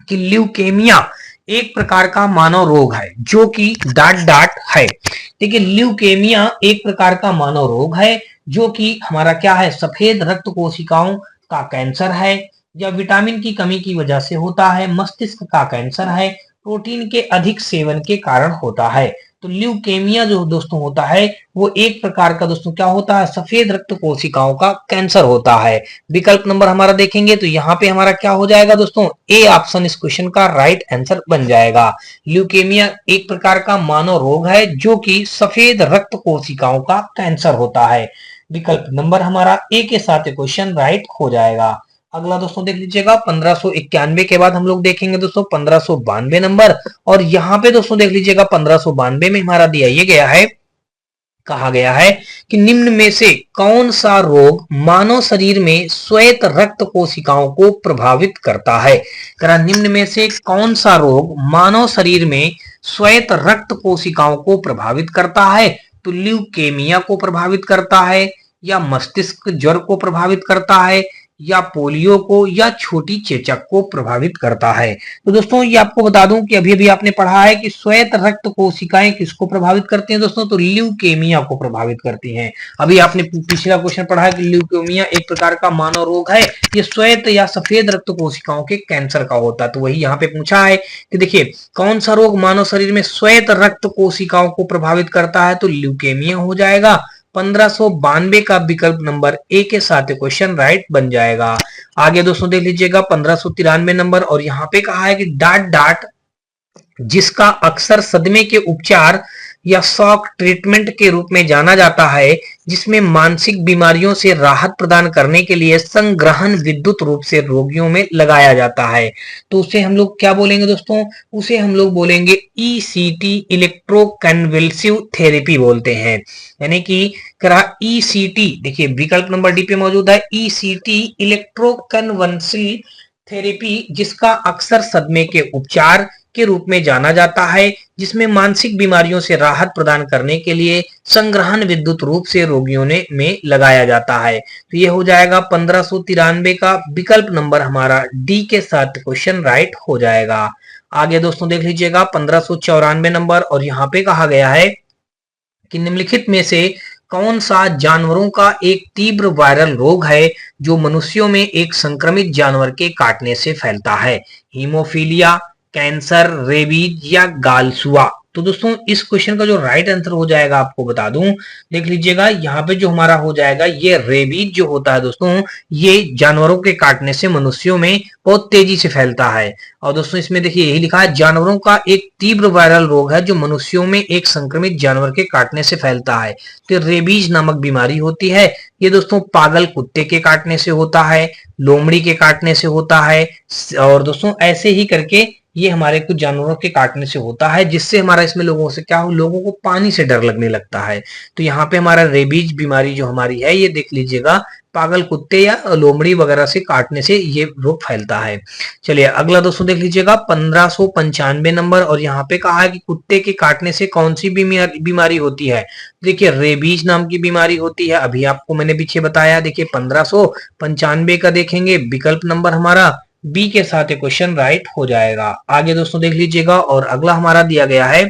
कि ल्यूकेमिया एक प्रकार का मानव रोग है जो कि डाट है। देखिए, ल्यूकेमिया एक प्रकार का मानव रोग है जो कि हमारा क्या है, सफेद रक्त कोशिकाओं का कैंसर है, या विटामिन की कमी की वजह से होता है, मस्तिष्क का कैंसर है, प्रोटीन के अधिक सेवन के कारण होता है। तो ल्यूकेमिया जो दोस्तों होता है वो एक प्रकार का दोस्तों क्या होता है, सफेद रक्त कोशिकाओं का कैंसर होता है। विकल्प नंबर हमारा देखेंगे तो यहाँ पे हमारा क्या हो जाएगा दोस्तों, ए ऑप्शन इस क्वेश्चन का राइट आंसर बन जाएगा। ल्यूकेमिया एक प्रकार का मानव रोग है जो कि सफेद रक्त कोशिकाओं का कैंसर होता है। विकल्प नंबर हमारा ए के साथ क्वेश्चन राइट हो जाएगा। अगला दोस्तों देख लीजिएगा 1591 के बाद हम लोग देखेंगे दोस्तों 1592 नंबर, और यहाँ पे दोस्तों देख लीजिएगा 1592 में हमारा दिया ये गया है, कहा गया है कि निम्न में से कौन सा रोग मानव शरीर में श्वेत रक्त कोशिकाओं को प्रभावित करता है। निम्न में से कौन सा रोग मानव शरीर में श्वेत रक्त कोशिकाओं को प्रभावित करता है। तो ल्यूकेमिया को प्रभावित करता है, या मस्तिष्क ज्वर को प्रभावित करता है, या पोलियो को, या छोटी चेचक को प्रभावित करता है। तो दोस्तों ये आपको बता दूं कि अभी अभी आपने पढ़ा है कि श्वेत रक्त कोशिकाएं किसको प्रभावित करती हैं दोस्तों, तो ल्यूकेमिया को प्रभावित करती हैं। अभी आपने पिछला क्वेश्चन पढ़ा है कि ल्यूकेमिया एक प्रकार का मानव रोग है, ये श्वेत या सफेद रक्त कोशिकाओं के कैंसर का होता है। तो वही यहाँ पे पूछा है कि देखिए कौन सा रोग मानव शरीर में श्वेत रक्त कोशिकाओं को प्रभावित करता है, तो ल्यूकेमिया हो जाएगा। 1592 का विकल्प नंबर ए के साथ क्वेश्चन राइट बन जाएगा। आगे दोस्तों देख लीजिएगा 1593 नंबर, और यहाँ पे कहा है कि डाट जिसका अक्सर सदमे के उपचार या शॉक ट्रीटमेंट के रूप में जाना जाता है, जिसमें मानसिक बीमारियों से राहत प्रदान करने के लिए संग्रहण विद्युत रूप से रोगियों में लगाया जाता है। तो उसे हम लोग क्या बोलेंगे दोस्तों, उसे हम लोग बोलेंगे ईसीटी, इलेक्ट्रोकन्वल्सिव थेरेपी बोलते हैं। यानी कि ईसीटी, देखिए विकल्प नंबर डी पे मौजूद है ईसीटी, इलेक्ट्रोकन्वल्सिव थेरेपी, जिसका अक्सर सदमे के उपचार के रूप में जाना जाता है, जिसमें मानसिक बीमारियों से राहत प्रदान करने के लिए संग्रहण विद्युत रूप से रोगियों में लगाया जाता है। तो ये हो जाएगा 1593 का विकल्प नंबर हमारा डी के साथ क्वेश्चन राइट हो जाएगा। आगे दोस्तों देख लीजिएगा 1594 नंबर, और यहाँ पे कहा गया है कि निम्नलिखित में से कौन सा जानवरों का एक तीव्र वायरल रोग है जो मनुष्यों में एक संक्रमित जानवर के काटने से फैलता है। हीमोफीलिया, कैंसर, रेबीज, या गालसुआ। तो दोस्तों इस क्वेश्चन का जो राइट आंसर हो जाएगा आपको बता दूं, देख लीजिएगा यहाँ पे जो हमारा हो जाएगा ये रेबीज जो होता है दोस्तों, ये जानवरों के काटने से मनुष्यों में बहुत तेजी से फैलता है। और दोस्तों इसमें देखिए यही लिखा है, जानवरों का एक तीव्र वायरल रोग है जो मनुष्यों में एक संक्रमित जानवर के काटने से फैलता है। तो रेबीज नामक बीमारी होती है, ये दोस्तों पागल कुत्ते के काटने से होता है, लोमड़ी के काटने से होता है, और दोस्तों ऐसे ही करके ये हमारे कुछ जानवरों के काटने से होता है, जिससे हमारा इसमें लोगों से क्या हो, लोगों को पानी से डर लगने लगता है। तो यहाँ पे हमारा रेबीज बीमारी जो हमारी है, ये देख लीजिएगा पागल कुत्ते या लोमड़ी वगैरह से काटने से ये रोग फैलता है। चलिए अगला दोस्तों देख लीजिएगा 1595 नंबर, और यहाँ पे कहा है कि कुत्ते के काटने से कौन सी बीमारी होती है। देखिए रेबीज नाम की बीमारी होती है, अभी आपको मैंने पीछे बताया। देखिए 1595 का देखेंगे, विकल्प नंबर हमारा बी के साथ ये क्वेश्चन राइट हो जाएगा। आगे दोस्तों देख लीजिएगा, और अगला हमारा दिया गया है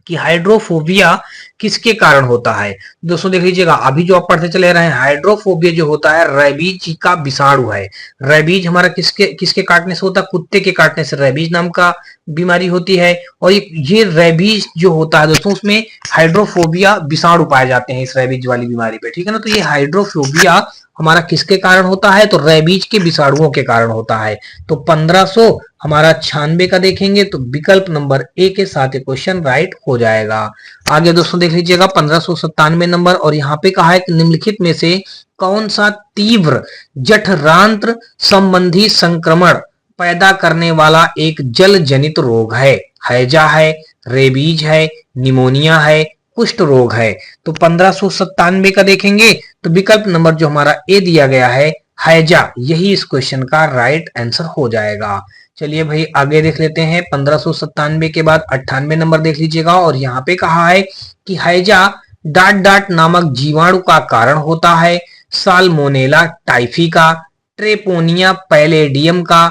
कि हाइड्रोफोबिया किसके कारण होता है। दोस्तों देख लीजिएगा, अभी जो आप पढ़ते चले रहे हैं, हाइड्रोफोबिया जो होता है रेबीज का विषाणु है। रेबीज हमारा किसके किसके काटने से होता है, कुत्ते के काटने से रेबीज नाम का बीमारी होती है। और ये रेबीज जो होता है दोस्तों, उसमें हाइड्रोफोबिया विषाणु पाए जाते हैं इस रेबीज वाली बीमारी पे, ठीक है ना। तो ये हाइड्रोफोबिया हमारा किसके कारण होता है, तो रेबीज के विषाणुओं के कारण होता है। तो 1500 हमारा 96 का देखेंगे, तो विकल्प नंबर ए के साथ ये क्वेश्चन राइट हो जाएगा। आगे दोस्तों देख लीजिएगा 1597 नंबर, और यहाँ पे कहा है कि निम्नलिखित में से कौन सा तीव्र जठरांत्र संबंधी संक्रमण पैदा करने वाला एक जल जनित रोग है। हैजा है, रेबीज है, निमोनिया है, कुष्ठ रोग है। तो 1597 का देखेंगे, तो विकल्प नंबर जो हमारा ए दिया गया है, हैजा, यही इस क्वेश्चन का राइट आंसर हो जाएगा। चलिए भाई आगे देख लेते हैं। 1597 के बाद 98 नंबर देख लीजिएगा, और यहाँ पे कहा है कि हैजा डाट डाट नामक जीवाणु का कारण होता है, साल्मोनेला टाइफी का, ट्रेपोनिया पैलेडियम का,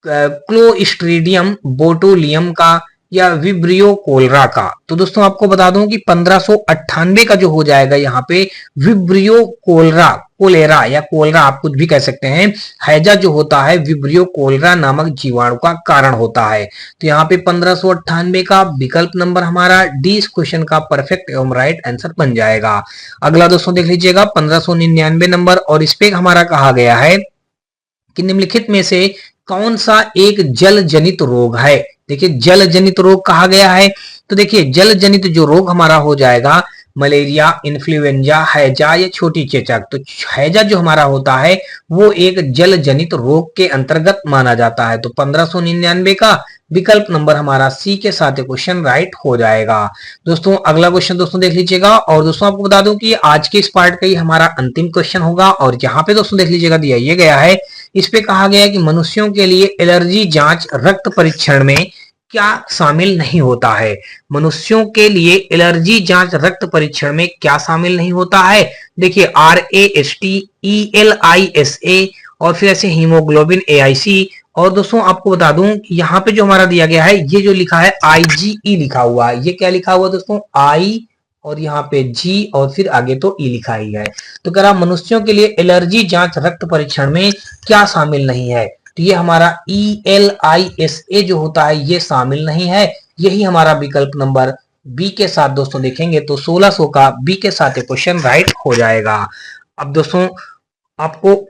क्लोस्ट्रीडियम बोटुलियम का, या विब्रियो कोलरा का। तो दोस्तों आपको बता दूं कि 1598 का जो हो जाएगा यहाँ पे विब्रियो कोलेरा या कोलरा, आप कुछ भी कह सकते हैं। हैजा जो होता है विब्रियो कोलरा नामक जीवाणु का कारण होता है। तो यहाँ पे 1598 का विकल्प नंबर हमारा डी इस क्वेश्चन का परफेक्ट एवं राइट आंसर बन जाएगा। अगला दोस्तों देख लीजिएगा 1599 नंबर, और इस पे हमारा कहा गया है कि निम्नलिखित में से कौन सा एक जल जनित रोग है। देखिए जल जनित रोग कहा गया है, तो देखिए जल जनित जो रोग हमारा हो जाएगा, मलेरिया, इन्फ्लुएंजा, हैजा या छोटी चेचक। तो हैजा जो हमारा होता है वो एक जल जनित रोग के अंतर्गत माना जाता है। तो 1599 का विकल्प नंबर हमारा सी के साथ क्वेश्चन राइट हो जाएगा। दोस्तों अगला क्वेश्चन दोस्तों देख लीजिएगा, और दोस्तों आपको बता दूं कि आज के इस पार्ट का ही हमारा अंतिम क्वेश्चन होगा। और यहाँ पे दोस्तों देख लीजिएगा दिया ये गया है, इस पे कहा गया है कि मनुष्यों के लिए एलर्जी जांच रक्त परीक्षण में क्या शामिल नहीं होता है। मनुष्यों के लिए एलर्जी जांच रक्त परीक्षण में क्या शामिल नहीं होता है। देखिए RAST, और फिर ऐसे हीमोग्लोबिन AIC, और दोस्तों आपको बता दूं कि यहाँ पे जो हमारा दिया गया है, ये जो लिखा है IgE लिखा हुआ है, ये क्या लिखा हुआ दोस्तों, I और यहाँ पे G और फिर आगे तो E लिखा ही है। तो कह रहा मनुष्यों के लिए एलर्जी जांच रक्त परीक्षण में क्या शामिल नहीं है, तो ये हमारा ELISA जो होता है ये शामिल नहीं है। यही हमारा विकल्प नंबर बी के साथ दोस्तों देखेंगे, तो 1600 का बी के साथ क्वेश्चन राइट हो जाएगा। अब दोस्तों आपको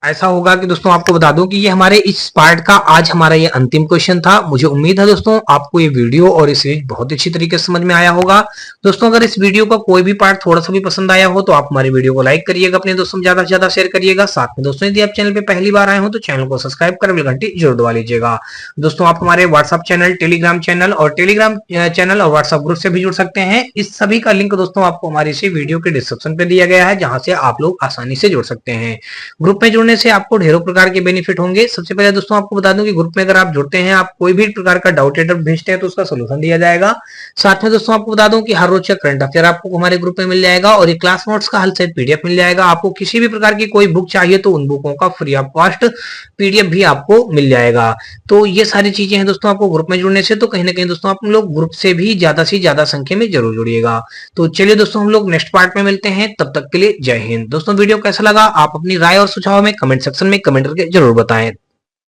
ऐसा होगा कि दोस्तों आपको बता दूं कि ये हमारे इस पार्ट का आज हमारा ये अंतिम क्वेश्चन था। मुझे उम्मीद है दोस्तों आपको ये वीडियो और ये सीरीज बहुत अच्छी तरीके से समझ में आया होगा। दोस्तों अगर इस वीडियो का कोई भी पार्ट थोड़ा सा भी पसंद आया हो तो आप हमारी वीडियो को लाइक करिएगा, अपने दोस्तों में ज्यादा से ज्यादा शेयर करिएगा। साथ में दोस्तों यदि आप चैनल पे पहली बार आए हो तो चैनल को सब्सक्राइब कर बेल घंटी जरूर दबा लीजिएगा। दोस्तों आप हमारे व्हाट्सएप चैनल, टेलीग्राम चैनल और व्हाट्सएप ग्रुप से भी जुड़ सकते हैं। इस सभी का लिंक दोस्तों आपको हमारी इसी वीडियो के डिस्क्रिप्शन पे दिया गया है, जहां से आप लोग आसानी से जुड़ सकते हैं। ग्रुप में जुड़ने से आपको ढेरों प्रकार के बेनिफिट होंगे। सबसे पहले दोस्तों आपको बता दूं कि ग्रुप में अगर आप जुड़ते हैं, आप कोई भी प्रकार का डाउट या भेजते हैं तो उसका सोल्यूशन दिया जाएगा। साथ में दोस्तों आपको बता दूं कि हर रोज का करंट अफेयर आपको हमारे ग्रुप में मिल जाएगा, और ये क्लास नोट्स का हल सेट पीडीएफ मिल जाएगा। आपको किसी भी प्रकार की कोई बुक चाहिए तो उन बुकों का फ्री ऑफ कॉस्ट पीडीएफ भी आपको मिल जाएगा। तो ये सारी चीजें हैं दोस्तों आपको ग्रुप में जुड़ने से, तो कहीं ना कहीं दोस्तों आप लोग ग्रुप से भी ज्यादा से ज्यादा संख्या में जरूर जुड़िएगा। तो चलिए दोस्तों हम लोग नेक्स्ट पार्ट में मिलते हैं, तब तक के लिए जय हिंद। दोस्तों वीडियो कैसा लगा आप अपनी राय और सुझाव में कमेंट सेक्शन में कमेंट करके जरूर बताएं।